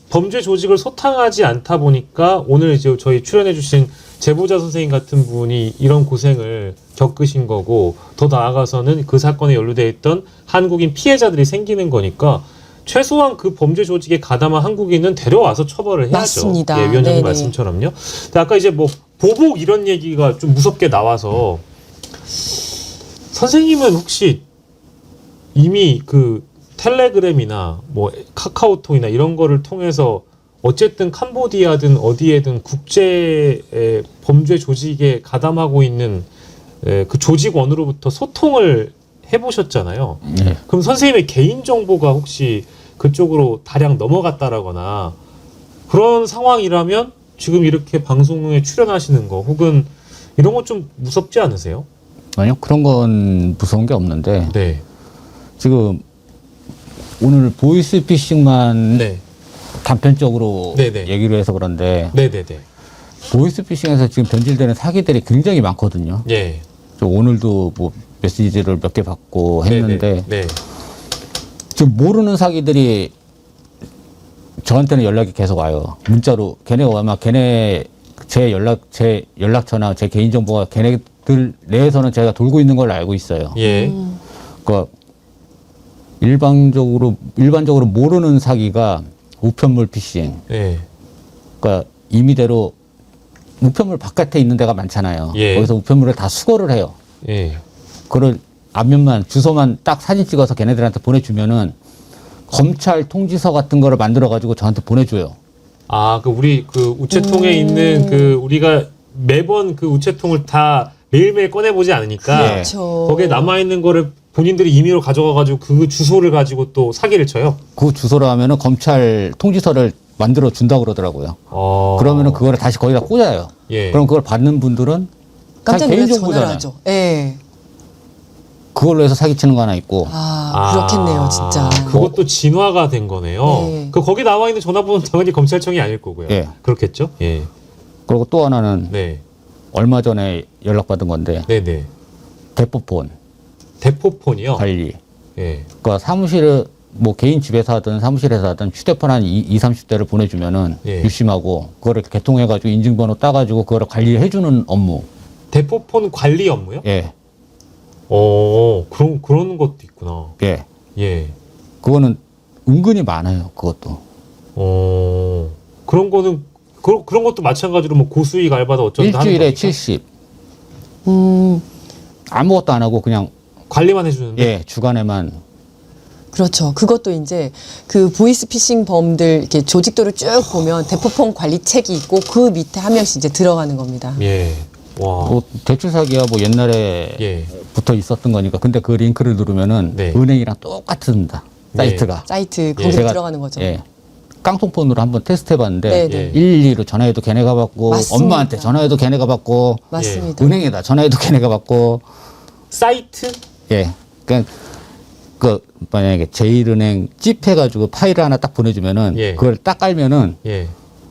범죄 조직을 소탕하지 않다 보니까 오늘 이제 저희 출연해주신 제보자 선생님 같은 분이 이런 고생을 겪으신 거고, 더 나아가서는 그 사건에 연루돼 있던 한국인 피해자들이 생기는 거니까 최소한 그 범죄 조직에 가담한 한국인은 데려와서 처벌을 해야죠. 맞습니다. 예, 위원장님 네네. 말씀처럼요. 근데 아까 이제 뭐 보복 이런 얘기가 좀 무섭게 나와서 선생님은 혹시 이미 그 텔레그램이나 뭐 카카오톡이나 이런 거를 통해서 어쨌든 캄보디아든 어디에든 국제 범죄 조직에 가담하고 있는 그 조직원으로부터 소통을 해보셨잖아요. 네. 그럼 선생님의 개인 정보가 혹시 그쪽으로 다량 넘어갔다라거나 그런 상황이라면 지금 이렇게 방송에 출연하시는 거 혹은 이런 거 좀 무섭지 않으세요? 아니요, 그런 건 무서운 게 없는데 네. 지금 오늘 보이스피싱만 네. 단편적으로 네네. 얘기를 해서 그런데 네네네. 보이스피싱에서 지금 변질되는 사기들이 굉장히 많거든요. 예. 저 오늘도 뭐 메시지를 몇 개 받고 했는데 네네. 네. 지금 모르는 사기들이 저한테는 연락이 계속 와요. 문자로 걔네가 아마 걔네 제 연락처나 제 개인 정보가 걔네들 내에서는 제가 돌고 있는 걸 알고 있어요. 예. 그러니까 일반적으로 모르는 사기가 우편물 피싱. 예. 그러니까 임의대로 우편물 바깥에 있는 데가 많잖아요. 예. 거기서 우편물을 다 수거를 해요. 예. 그걸 앞면만 주소만 딱 사진 찍어서 걔네들한테 보내주면은 검찰 통지서 같은 거를 만들어 가지고 저한테 보내줘요. 아, 그 우리 그 우체통에 있는 그 우리가 매번 그 우체통을 다 매일매일 꺼내보지 않으니까 예. 그렇죠. 거기에 남아있는 거를 본인들이 임의로 가져가가지고 그 주소를 가지고 또 사기를 쳐요. 그 주소로 하면은 검찰 통지서를 만들어 준다 그러더라고요. 어. 그러면은 그거를 다시 거기다 꽂아요. 예. 그럼 그걸 받는 분들은 깜짝 자기 놀라서 전화를 개인정보잖아요. 하죠. 예. 그걸로 해서 사기치는 거 하나 있고. 그렇겠네요, 진짜. 그것도 진화가 된 거네요. 네. 그 거기 나와 있는 전화번호는 당연히 검찰청이 아닐 거고요. 예. 그렇겠죠? 예. 그리고 또 하나는 네. 얼마 전에 연락받은 건데 네네. 대포폰 대포폰이요? 관리. 예. 그러니까 사무실에 뭐 개인 집에서 하든 사무실에서 하든 휴대폰 한 20, 30대를 보내주면은 예. 유심하고 그거를 개통해가지고 인증번호 따가지고 그거를 관리해주는 업무. 대포폰 관리 업무요? 예. 그런 것도 있구나. 예. 예. 그거는 은근히 많아요. 그것도. 그런 거는, 그런 것도 마찬가지로 뭐 고수익 알바다 어쩐다 하는 일주일에 겁니까? 70. 음, 아무것도 안 하고 그냥 관리만 해주는데? 예 주간에만. 그렇죠. 그것도 이제 그 보이스피싱 범들 이렇게 조직도를 쭉 보면 대포폰 관리책이 있고 그 밑에 한 명씩 이제 들어가는 겁니다. 예. 와. 뭐 대출 사기야 뭐 옛날에 예. 부터 있었던 거니까. 근데 그 링크를 누르면은 네. 은행이랑 똑같습니다. 사이트가. 사이트 거기로 제가- 들어가는 거죠. 예. 깡통폰으로 한번 테스트 해봤는데 네, 네. 112로 전화해도 걔네가 받고 맞습니다. 엄마한테 전화해도 걔네가 받고 맞습니다. 은행에다 전화해도 걔네가 받고 사이트? 예. 그러니까 그 만약에 제일은행 찝 해가지고 파일을 하나 딱 보내주면은 예. 그걸 딱 깔면은 예.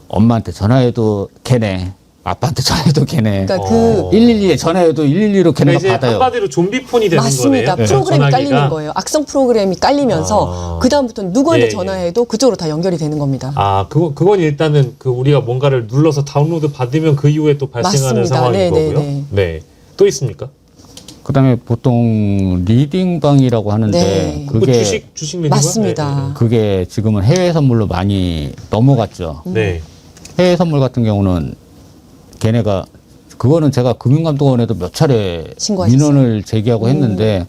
엄마한테 전화해도 걔네, 아빠한테 전화해도 걔네, 그러니까 그 112에 전화해도 112로 걔네가 이제 받아요. 한마디로 좀비폰이 되는 맞습니다. 거네요. 프로그램이 전화기가. 깔리는 거예요. 악성 프로그램이 깔리면서 그 다음부터는 누구한테 예, 전화해도 그쪽으로 다 연결이 되는 겁니다. 그건 일단은 그 우리가 뭔가를 눌러서 다운로드 받으면 그 이후에 또 발생하는 맞습니다. 상황인 네, 거고요. 네, 네. 또 있습니까? 그다음에 보통 리딩방이라고 하는데 네. 그 그게 주식 리딩가? 맞습니다. 그게 지금은 해외 선물로 많이 넘어갔죠. 네. 해외 선물 같은 경우는 걔네가 그거는 제가 금융감독원에도 몇 차례 신고하셨어요? 민원을 제기하고 했는데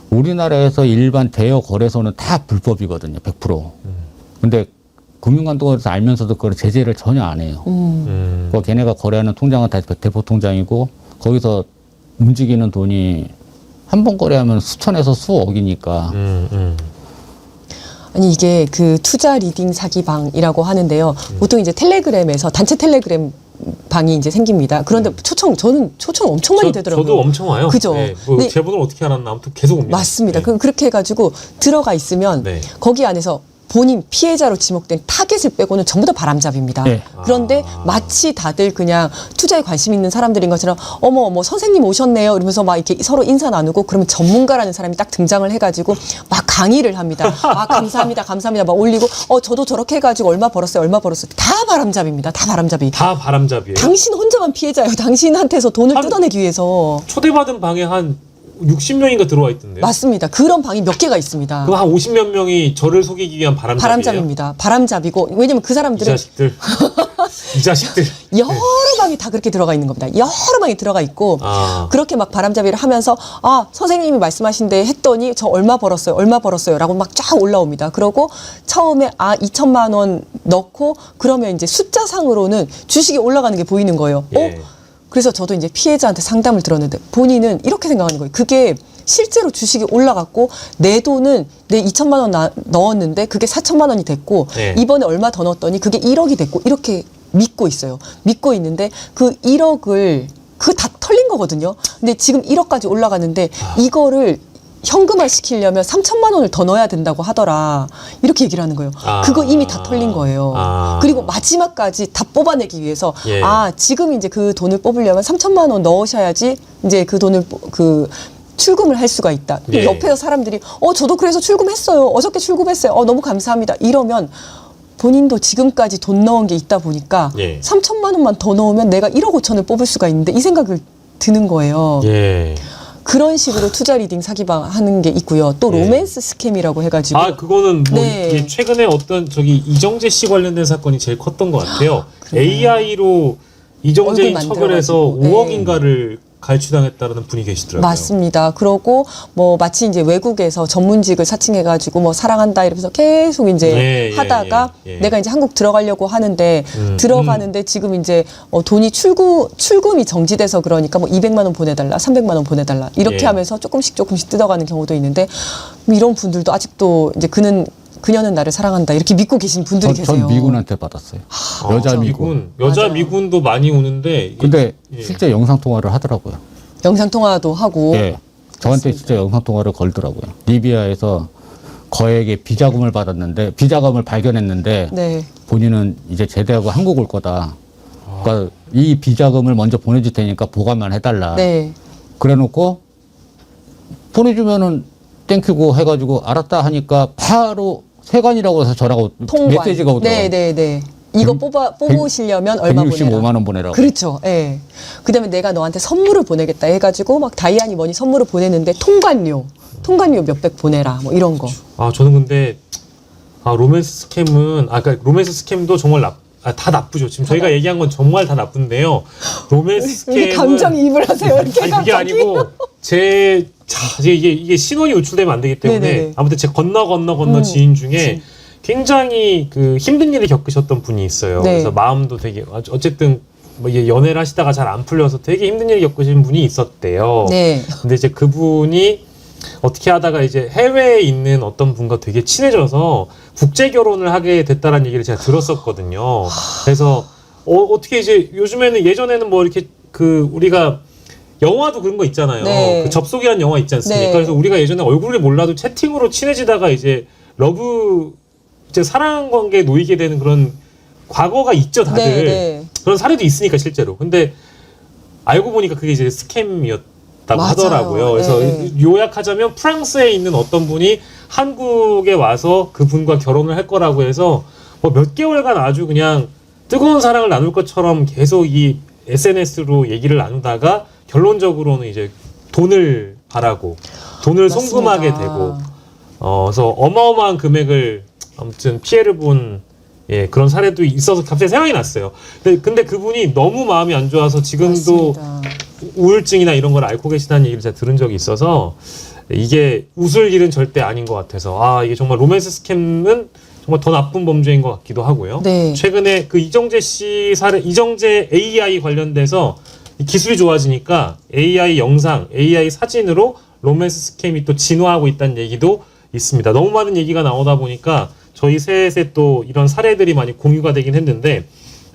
우리나라에서 일반 대여 거래소는 다 불법이거든요. 100%. 근데 금융감독원에서 알면서도 그걸 제재를 전혀 안 해요. 그 걔네가 거래하는 통장은 다 대포 통장이고 거기서 움직이는 돈이 한 번 거래하면 수천에서 수억이니까. 아니 이게 그 투자 리딩 사기방이라고 하는데요. 보통 이제 텔레그램에서 단체 텔레그램 방이 이제 생깁니다. 그런데 저는 초청 엄청 많이 되더라고요. 저도 엄청 와요. 그죠? 네. 뭐 네. 제 번호를 어떻게 알았나 아무튼 계속 옵니다. 맞습니다. 네. 그렇게 해가지고 들어가 있으면 네. 거기 안에서 본인 피해자로 지목된 타겟을 빼고는 전부 다 바람잡입니다. 네. 그런데 마치 다들 그냥 투자에 관심 있는 사람들인 것처럼 어머 선생님 오셨네요 이러면서 막 이렇게 서로 인사 나누고 그러면 전문가라는 사람이 딱 등장을 해가지고 막 강의를 합니다. 감사합니다 막 올리고 저도 저렇게 해가지고 얼마 벌었어요 다 바람잡입니다. 다 바람잡이. 다 바람잡이에요. 당신 혼자만 피해자예요. 당신한테서 돈을 뜯어내기 위해서. 초대받은 방에 한 60명인가 들어와 있던데요. 맞습니다. 그런 방이 몇 개가 있습니다. 그거 한 50몇 명이 저를 속이기 위한 바람잡이에요. 바람잡입니다. 바람잡이고 왜냐면 그 이 사람들은 자식들. 이 자식들. 여러 방이 다 그렇게 들어가 있는 겁니다. 여러 방이 들어가 있고 그렇게 막 바람잡이를 하면서 선생님이 말씀하신데 했더니 저 얼마 벌었어요 라고 막 쫙 올라옵니다. 그러고 처음에 2천만 원 넣고 그러면 이제 숫자상으로는 주식이 올라가는 게 보이는 거예요. 예. 그래서 저도 이제 피해자한테 상담을 들었는데 본인은 이렇게 생각하는 거예요. 그게 실제로 주식이 올라갔고 내 돈은 내 2천만 원 넣었는데 그게 4천만 원이 됐고 네. 이번에 얼마 더 넣었더니 그게 1억이 됐고 이렇게 믿고 있어요. 믿고 있는데 그 1억을 그거 다 털린 거거든요. 근데 지금 1억까지 올라갔는데 이거를 현금화 시키려면 3천만 원을 더 넣어야 된다고 하더라. 이렇게 얘기를 하는 거예요. 그거 이미 다 털린 거예요. 그리고 마지막까지 다 뽑아내기 위해서 예. 지금 이제 그 돈을 뽑으려면 3천만 원 넣으셔야지 이제 그 돈을 출금을 할 수가 있다. 예. 옆에서 사람들이 저도 그래서 출금했어요. 어저께 출금했어요. 너무 감사합니다. 이러면 본인도 지금까지 돈 넣은 게 있다 보니까 예. 3천만 원만 더 넣으면 내가 1억 5천을 뽑을 수가 있는데 이 생각을 드는 거예요. 예. 그런 식으로 투자 리딩 사기방 하는 게 있고요. 또 예. 로맨스 스캠이라고 해가지고 그거는 뭐 네. 이게 최근에 어떤 이정재 씨 관련된 사건이 제일 컸던 것 같아요. AI로 이정재인 얼굴 척을 해서 만들어가지고. 5억인가를 갈취당했다는 분이 계시더라고요. 맞습니다. 그러고 뭐 마치 이제 외국에서 전문직을 사칭해가지고 뭐 사랑한다 이러면서 계속 이제 하다가 내가 이제 한국 들어가려고 하는데 들어가는데 지금 이제 돈이 출금이 정지돼서 그러니까 뭐 200만 원 보내달라, 300만 원 보내달라 이렇게 예. 하면서 조금씩 뜯어가는 경우도 있는데 이런 분들도 아직도 이제 그는 그녀는 나를 사랑한다 이렇게 믿고 계신 분들이 계세요. 전 미군한테 받았어요. 여자 미군. 여자 맞아요. 미군도 많이 오는데 이게- 근데 예. 실제 영상 통화를 하더라고요. 영상 통화도 하고 예. 저한테 진짜 영상 통화를 걸더라고요. 리비아에서 거액의 비자금을 받았는데 비자금을 발견했는데 네. 본인은 이제 제대하고 한국 올 거다. 그러니까 이 비자금을 먼저 보내줄 테니까 보관만 해달라. 네. 그래놓고 보내주면은 땡큐고 해가지고 알았다 하니까 바로 세관이라고 해서 저라고 통관. 메시지가 오더라고요. 네. 이거 뽑으시려면 얼마 보내라. 165만 원 보내라고. 그렇죠. 예. 그다음에 내가 너한테 선물을 보내겠다 해가지고 막 다이아니 뭐니 선물을 보냈는데 통관료 몇백 보내라 뭐 이런 거. 저는 근데 로맨스 스캠은 그러니까 로맨스 스캠도 정말 다 나쁘죠. 지금 저희가 얘기한 건 정말 다 나쁜데요. 로맨스 왜 스캠은 감정이입을 하세요? 이렇게 아니 그게 갑자기? 아니고 이게 신원이 노출되면 안 되기 때문에 네네네. 아무튼 제 건너 지인 중에 굉장히 그 힘든 일을 겪으셨던 분이 있어요. 네. 그래서 마음도 되게 어쨌든 뭐 이게 연애를 하시다가 잘 안 풀려서 되게 힘든 일을 겪으신 분이 있었대요. 네. 근데 이제 그분이 어떻게 하다가 이제 해외에 있는 어떤 분과 되게 친해져서 국제 결혼을 하게 됐다라는 얘기를 제가 들었었거든요. 그래서 어떻게 이제 요즘에는 예전에는 뭐 이렇게 그 우리가 영화도 그런 거 있잖아요. 네. 그 접속이라는 영화 있지 않습니까? 네. 그래서 우리가 예전에 얼굴을 몰라도 채팅으로 친해지다가 이제 이제 사랑 관계에 놓이게 되는 그런 과거가 있죠, 다들. 네. 그런 사례도 있으니까 실제로. 근데 알고 보니까 그게 이제 스캠이었다고 맞아요. 하더라고요. 그래서 네. 요약하자면 프랑스에 있는 어떤 분이 한국에 와서 그분과 결혼을 할 거라고 해서 뭐 몇 개월간 아주 그냥 뜨거운 사랑을 나눌 것처럼 계속 이 SNS로 얘기를 나누다가 결론적으로는 이제 돈을 바라고 돈을 맞습니다. 송금하게 되고 그래서 어마어마한 금액을 아무튼 피해를 본 그런 사례도 있어서 갑자기 생각이 났어요. 근데 그분이 너무 마음이 안 좋아서 지금도 맞습니다. 우울증이나 이런 걸 앓고 계시다는 얘기를 제가 들은 적이 있어서 이게 웃을 일은 절대 아닌 것 같아서 이게 정말 로맨스 스캠은 정말 더 나쁜 범죄인 것 같기도 하고요. 네. 최근에 그 이정재 씨 사례, 이정재 AI 관련돼서 기술이 좋아지니까 AI 영상, AI 사진으로 로맨스 스캠이 또 진화하고 있다는 얘기도 있습니다. 너무 많은 얘기가 나오다 보니까 저희 셋에 또 이런 사례들이 많이 공유가 되긴 했는데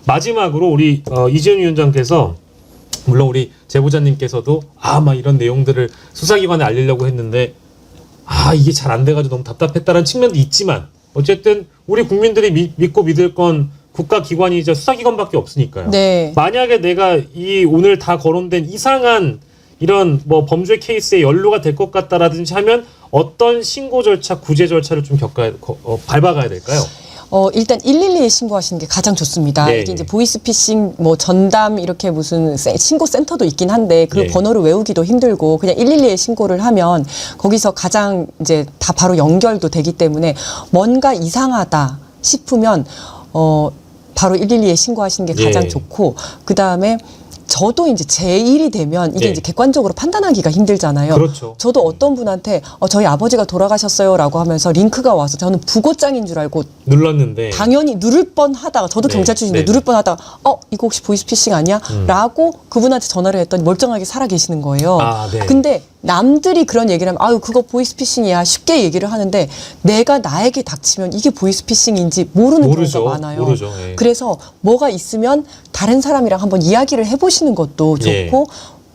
마지막으로 우리 이재훈 위원장께서 물론 우리 제보자님께서도 막 이런 내용들을 수사기관에 알리려고 했는데 이게 잘 안 돼가지고 너무 답답했다는 측면도 있지만 어쨌든 우리 국민들이 믿고 믿을 건 국가기관이자 수사기관밖에 없으니까요. 네. 만약에 내가 이 오늘 다 거론된 이상한 이런 뭐 범죄 케이스에 연루가 될 것 같다라든지 하면 어떤 신고 절차, 구제 절차를 좀 밟아가야 될까요? 일단 112에 신고하시는 게 가장 좋습니다. 네, 이게 이제 네. 보이스피싱, 뭐 전담 이렇게 무슨 신고 센터도 있긴 한데 그 네. 번호를 외우기도 힘들고 그냥 112에 신고를 하면 거기서 가장 이제 다 바로 연결도 되기 때문에 뭔가 이상하다 싶으면 바로 112에 신고하시는 게 가장 예. 좋고 그 다음에 저도 이제 제 일이 되면 이게 예. 이제 객관적으로 판단하기가 힘들잖아요. 그렇죠. 저도 어떤 분한테 저희 아버지가 돌아가셨어요라고 하면서 링크가 와서 저는 부고장인 줄 알고 눌렀는데 당연히 누를 뻔하다가 저도 네, 경찰 출신인데 네. 누를 뻔하다가 이거 혹시 보이스피싱 아니야? 라고 그분한테 전화를 했더니 멀쩡하게 살아 계시는 거예요. 네. 근데 남들이 그런 얘기를 하면 아유 그거 보이스피싱이야 쉽게 얘기를 하는데 내가 나에게 닥치면 이게 보이스피싱인지 모르는 모르죠. 경우가 많아요. 모르죠. 예. 그래서 뭐가 있으면 다른 사람이랑 한번 이야기를 해보시는 것도 예. 좋고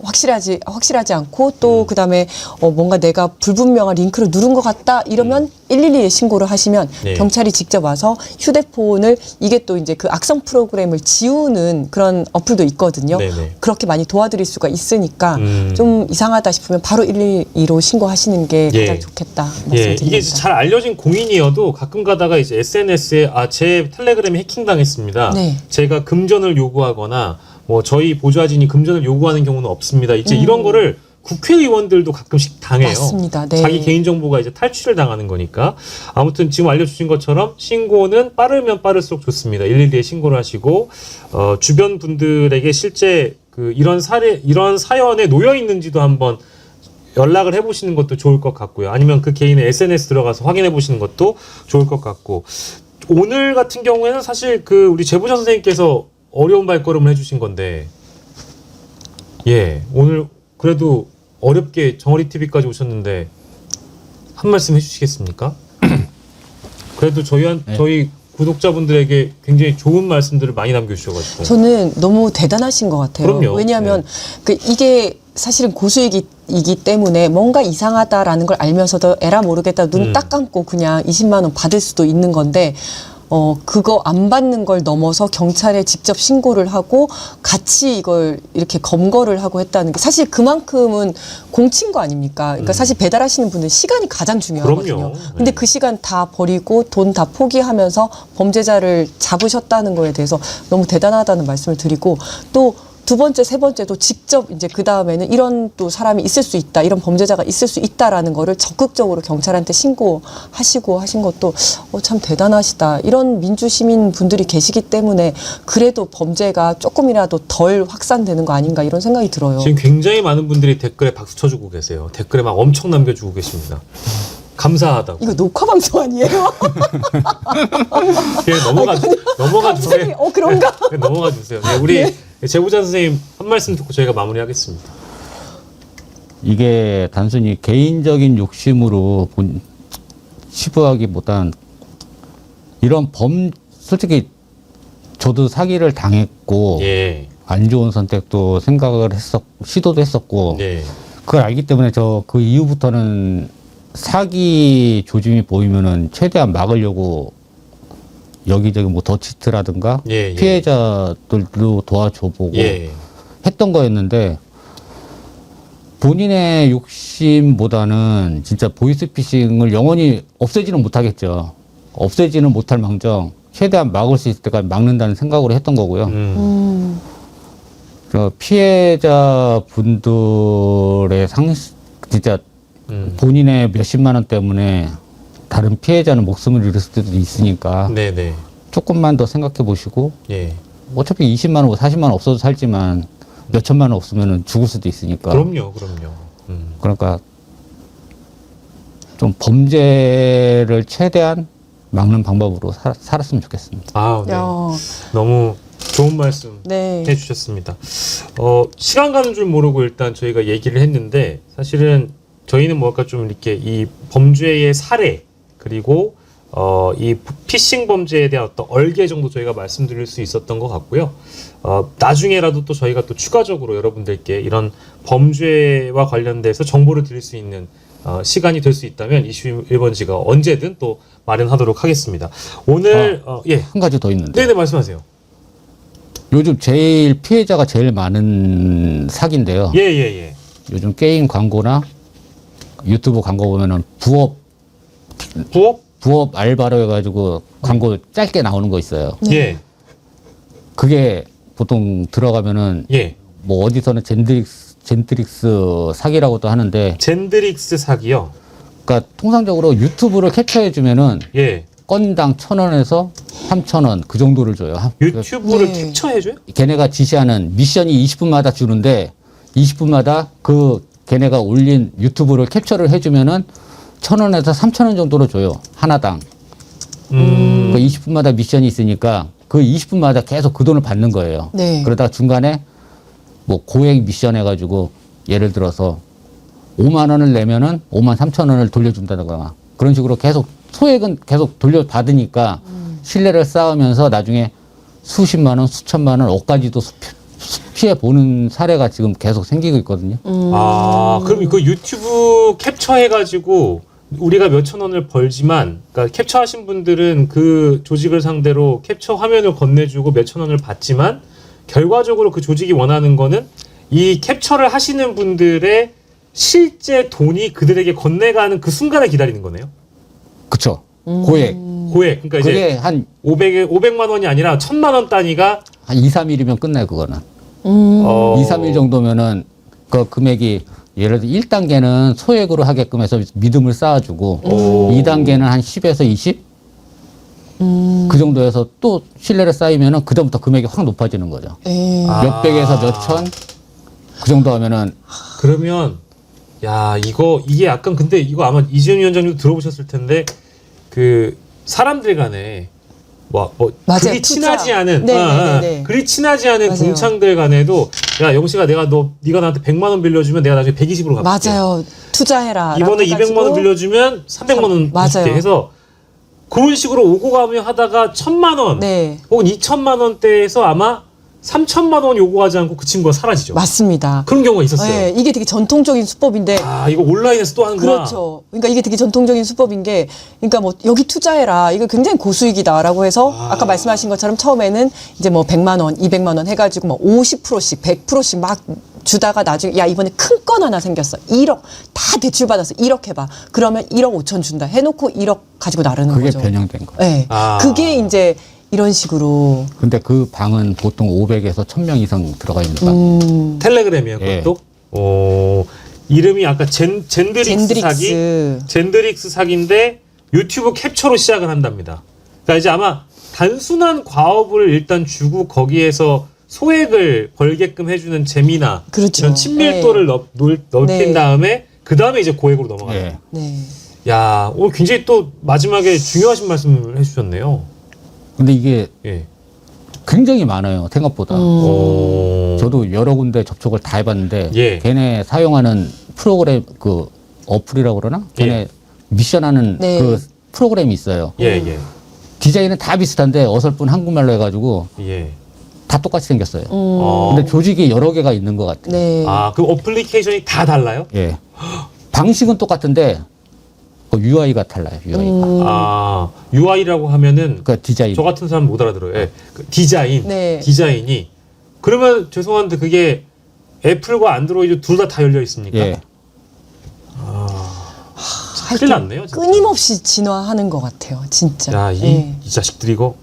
확실하지 않고 또 그다음에 뭔가 내가 불분명한 링크를 누른 것 같다 이러면 112에 신고를 하시면 네. 경찰이 직접 와서 휴대폰을 이게 또 이제 그 악성 프로그램을 지우는 그런 어플도 있거든요. 네네. 그렇게 많이 도와드릴 수가 있으니까 음. 좀 이상하다 싶으면 바로 112로 신고하시는 게 가장 예. 좋겠다 이게 말씀드립니다. 잘 알려진 공인이어도 가끔 가다가 이제 SNS에 제 텔레그램이 해킹당했습니다. 네. 제가 금전을 요구하거나 뭐 저희 보좌진이 금전을 요구하는 경우는 없습니다. 이제 이런 거를 국회의원들도 가끔씩 당해요. 맞습니다. 네. 자기 개인정보가 이제 탈취를 당하는 거니까. 아무튼 지금 알려주신 것처럼 신고는 빠르면 빠를수록 좋습니다. 112에 신고를 하시고, 주변 분들에게 실제 이런 사연에 놓여 있는지도 한번 연락을 해보시는 것도 좋을 것 같고요. 아니면 그 개인의 SNS 들어가서 확인해 보시는 것도 좋을 것 같고. 오늘 같은 경우에는 사실 우리 제보자 선생님께서 어려운 발걸음을 해주신 건데, 오늘 그래도 어렵게 정어리 TV까지 오셨는데 한 말씀 해주시겠습니까? 그래도 저희 구독자분들에게 굉장히 좋은 말씀들을 많이 남겨주셔가지고. 저는 너무 대단하신 것 같아요. 그럼요. 왜냐하면 이게 사실은 고수익이기 때문에 뭔가 이상하다라는 걸 알면서도 에라 모르겠다 눈 딱 감고 그냥 20만 원 받을 수도 있는 건데 그거 안 받는 걸 넘어서 경찰에 직접 신고를 하고 같이 이걸 이렇게 검거를 하고 했다는 게 사실 그만큼은 공친 거 아닙니까? 그러니까 사실 배달하시는 분은 시간이 가장 중요하거든요. 그럼요. 근데 그 시간 다 버리고 돈 다 포기하면서 범죄자를 잡으셨다는 거에 대해서 너무 대단하다는 말씀을 드리고 또 두 번째, 세 번째도 직접 이제 그 다음에는 이런 또 사람이 있을 수 있다, 이런 범죄자가 있을 수 있다라는 거를 적극적으로 경찰한테 신고하시고 하신 것도 참 대단하시다. 이런 민주 시민 분들이 계시기 때문에 그래도 범죄가 조금이라도 덜 확산되는 거 아닌가 이런 생각이 들어요. 지금 굉장히 많은 분들이 댓글에 박수 쳐주고 계세요. 댓글에 막 엄청 남겨주고 계십니다. 감사하다고. 이거 녹화 방송 아니에요? 예, 넘어가 주세요. 그런가? 네, 넘어가 주세요. 네, 우리 제보자 선생님 한 말씀 듣고 저희가 마무리하겠습니다. 이게 단순히 개인적인 욕심으로 치부하기보단 이런 솔직히 저도 사기를 당했고 예. 안 좋은 선택도 시도도 했었고 네. 그걸 알기 때문에 그 이후부터는 사기 조짐이 보이면은 최대한 막으려고 여기저기 뭐 더치트라든가 예. 피해자들도 도와줘보고 예. 했던 거였는데 본인의 욕심보다는 진짜 보이스피싱을 영원히 없애지는 못하겠죠. 없애지는 못할 망정 최대한 막을 수 있을 때까지 막는다는 생각으로 했던 거고요. 피해자 분들의 진짜 본인의 몇십만 원 때문에 다른 피해자는 목숨을 잃을 수도 있으니까 네네. 조금만 더 생각해 보시고 예. 어차피 20만 원, 40만 원 없어도 살지만 몇 천만 원 없으면 죽을 수도 있으니까. 그럼요. 그러니까 좀 범죄를 최대한 막는 방법으로 살았으면 좋겠습니다. 아, 네. 야. 너무 좋은 말씀 네. 해주셨습니다. 시간 가는 줄 모르고 일단 저희가 얘기를 했는데 사실은 저희는 뭔가 좀 이렇게 이 범죄의 사례 그리고 이 피싱 범죄에 대한 어떤 얼개 정도 저희가 말씀드릴 수 있었던 것 같고요. 나중에라도 또 저희가 또 추가적으로 여러분들께 이런 범죄와 관련돼서 정보를 드릴 수 있는 시간이 될 수 있다면 이슈 1번지가 언제든 또 마련하도록 하겠습니다. 오늘 예. 한 가지 더 있는데. 네네 말씀하세요. 요즘 피해자가 제일 많은 사기인데요. 예. 요즘 게임 광고나 유튜브 광고 보면은 부업 알바로 해가지고 광고 짧게 나오는 거 있어요. 예. 그게 보통 들어가면은 예. 뭐 어디서는 젠드릭스 사기라고도 하는데 젠드릭스 사기요. 그러니까 통상적으로 유튜브를 캡처해 주면은 예. 건당 1,000원에서 3,000원 그 정도를 줘요. 유튜브를 네. 캡처해줘요? 걔네가 지시하는 미션이 20분마다 주는데 20분마다 걔네가 올린 유튜브를 캡처를 해주면은 1,000원에서 3,000원 정도로 줘요. 하나당. 20분마다 미션이 있으니까 그 20분마다 계속 그 돈을 받는 거예요. 네. 그러다가 중간에 뭐 고액 미션 해가지고 예를 들어서 5만 원을 내면은 5만 3천 원을 돌려준다거나 그런 식으로 계속 소액은 계속 돌려받으니까 신뢰를 쌓으면서 나중에 수십만 원, 수천만 원, 억까지도 피해 보는 사례가 지금 계속 생기고 있거든요. 그럼 그 유튜브 캡처해가지고 우리가 몇천 원을 벌지만, 그러니까 캡처하신 분들은 그 조직을 상대로 캡처 화면을 건네주고 몇천 원을 받지만, 결과적으로 그 조직이 원하는 거는 이 캡처를 하시는 분들의 실제 돈이 그들에게 건네가는 그 순간을 기다리는 거네요. 그쵸. 고액. 그러니까 그게 이제 한 500만 원이 아니라 1,000만 원 단위가 한 2, 3일이면 끝나요, 그거는. 2, 3일 정도면은 그 금액이 예를 들어 1단계는 소액으로 하게끔 해서 믿음을 쌓아주고 2단계는 한 10에서 20? 그 정도에서 또 신뢰를 쌓이면은 그다음부터 금액이 확 높아지는 거죠. 몇백에서 몇천? 그 정도 하면은. 그러면 야 이게 약간 근데 이거 아마 이재훈 위원장님도 들어보셨을 텐데 그 사람들 간에 맞아요. 그리 투자. 친하지 않은 네네네네. 그리 친하지 않은 맞아요. 동창들 간에도 야 영식아 네가 나한테 100만 원 빌려주면 내가 나중에 120으로 갚을게. 맞아요. 투자해라. 이번에 200만 원 빌려주면 300만 원 맞아요. 줄게 해서 그런 식으로 오고 가며 하다가 1,000만 원 네. 혹은 2천만 원대에서 아마 3천만 원 요구하지 않고 그 친구가 사라지죠. 맞습니다. 그런 경우가 있었어요. 네, 이게 되게 전통적인 수법인데 아, 이거 온라인에서 또 하는구나. 그렇죠. 그러니까 이게 되게 전통적인 수법인 게, 그러니까 뭐 여기 투자해라. 이거 굉장히 고수익이다라고 해서 아까 말씀하신 것처럼 처음에는 이제 뭐 100만 원, 200만 원 해가지고 뭐 50%씩, 100%씩 막 주다가 나중에 야 이번에 큰 건 하나 생겼어. 1억 다 대출 받아서 1억 해봐. 그러면 1억 5천 준다. 해놓고 1억 가지고 나르는 그게 거죠. 변형된 거. 네, 그게 이제 이런 식으로. 근데 그 방은 보통 500에서 1000명 이상 들어가 있는 방. 텔레그램이에요, 그것도? 이름이 아까 젠드릭스 사기? 젠드릭스 사기인데 유튜브 캡처로 시작을 한답니다. 그러니까 이제 아마 단순한 과업을 일단 주고 거기에서 소액을 벌게끔 해주는 재미나 그렇죠. 이런 친밀도를 넓힌 네. 다음에 그 다음에 이제 고액으로 넘어가요. 예. 네. 야, 오늘 굉장히 또 마지막에 중요하신 말씀을 해주셨네요. 근데 이게 예. 굉장히 많아요, 생각보다. 오. 저도 여러 군데 접촉을 다 해봤는데, 예. 걔네 사용하는 프로그램, 그, 어플이라고 그러나? 걔네 예. 미션하는 네. 그 프로그램이 있어요. 예, 예. 디자인은 다 비슷한데, 어설픈 한국말로 해가지고, 예. 다 똑같이 생겼어요. 어. 근데 조직이 여러 개가 있는 것 같아요. 네. 아, 그 어플리케이션이 다 달라요? 예. 방식은 똑같은데, 그 UI가 달라요, UI가. 아, UI라고 하면은 그러니까 디자인. 저 같은 사람 못 알아들어요. 예. 그 디자인. 네. 디자인이. 그러면 죄송한데 그게 애플과 안드로이드 둘 다 열려 있습니까? 예. 큰일 났네요. 진짜. 끊임없이 진화하는 것 같아요, 진짜. 야, 이 네. 자식들이고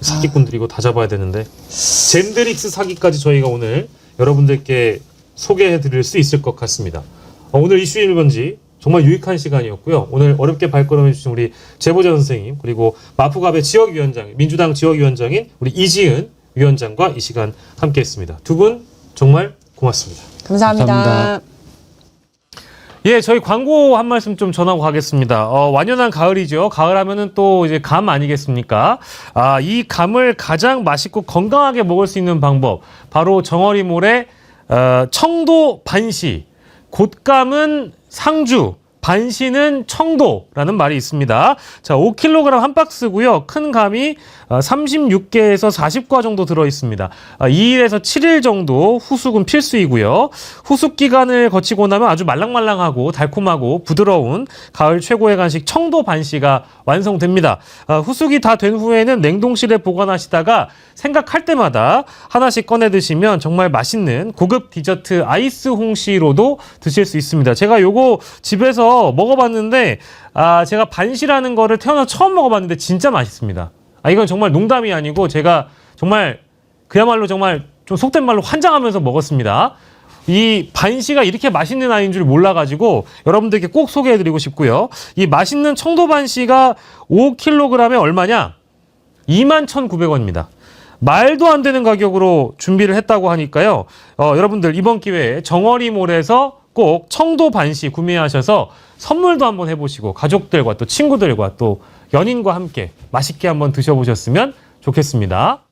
사기꾼들이고 다 잡아야 되는데 젠드릭스 사기까지 저희가 오늘 여러분들께 소개해 드릴 수 있을 것 같습니다. 오늘 이슈 1번지 정말 유익한 시간이었고요. 오늘 어렵게 발걸음해 주신 우리 제보자 선생님, 그리고 마포갑의 지역위원장, 민주당 지역위원장인 우리 이지은 위원장과 이 시간 함께했습니다. 두 분 정말 고맙습니다. 감사합니다. 감사합니다. 예, 저희 광고 한 말씀 좀 전하고 가겠습니다. 완연한 가을이죠. 가을 하면은 또 이제 감 아니겠습니까? 아, 이 감을 가장 맛있고 건강하게 먹을 수 있는 방법. 바로 정어리몰의 청도 반시. 곶감은 상주, 반시는 청도라는 말이 있습니다. 자, 5kg 한 박스고요. 큰 감이 36개에서 40과 정도 들어 있습니다. 2일에서 7일 정도 후숙은 필수이고요. 후숙 기간을 거치고 나면 아주 말랑말랑하고 달콤하고 부드러운 가을 최고의 간식 청도 반시가 완성됩니다. 후숙이 다 된 후에는 냉동실에 보관하시다가 생각할 때마다 하나씩 꺼내 드시면 정말 맛있는 고급 디저트 아이스 홍시로도 드실 수 있습니다. 제가 요거 집에서 먹어봤는데 제가 반시라는 거를 태어나서 처음 먹어봤는데 진짜 맛있습니다. 이건 정말 농담이 아니고 제가 정말 그야말로 정말 좀 속된 말로 환장하면서 먹었습니다. 이 반시가 이렇게 맛있는 아이인 줄 몰라가지고 여러분들께 꼭 소개해드리고 싶고요. 이 맛있는 청도 반시가 5kg에 얼마냐? 21,900원입니다. 말도 안 되는 가격으로 준비를 했다고 하니까요. 여러분들 이번 기회에 정어리몰에서 꼭 청도 반시 구매하셔서 선물도 한번 해보시고 가족들과 또 친구들과 또 연인과 함께 맛있게 한번 드셔보셨으면 좋겠습니다.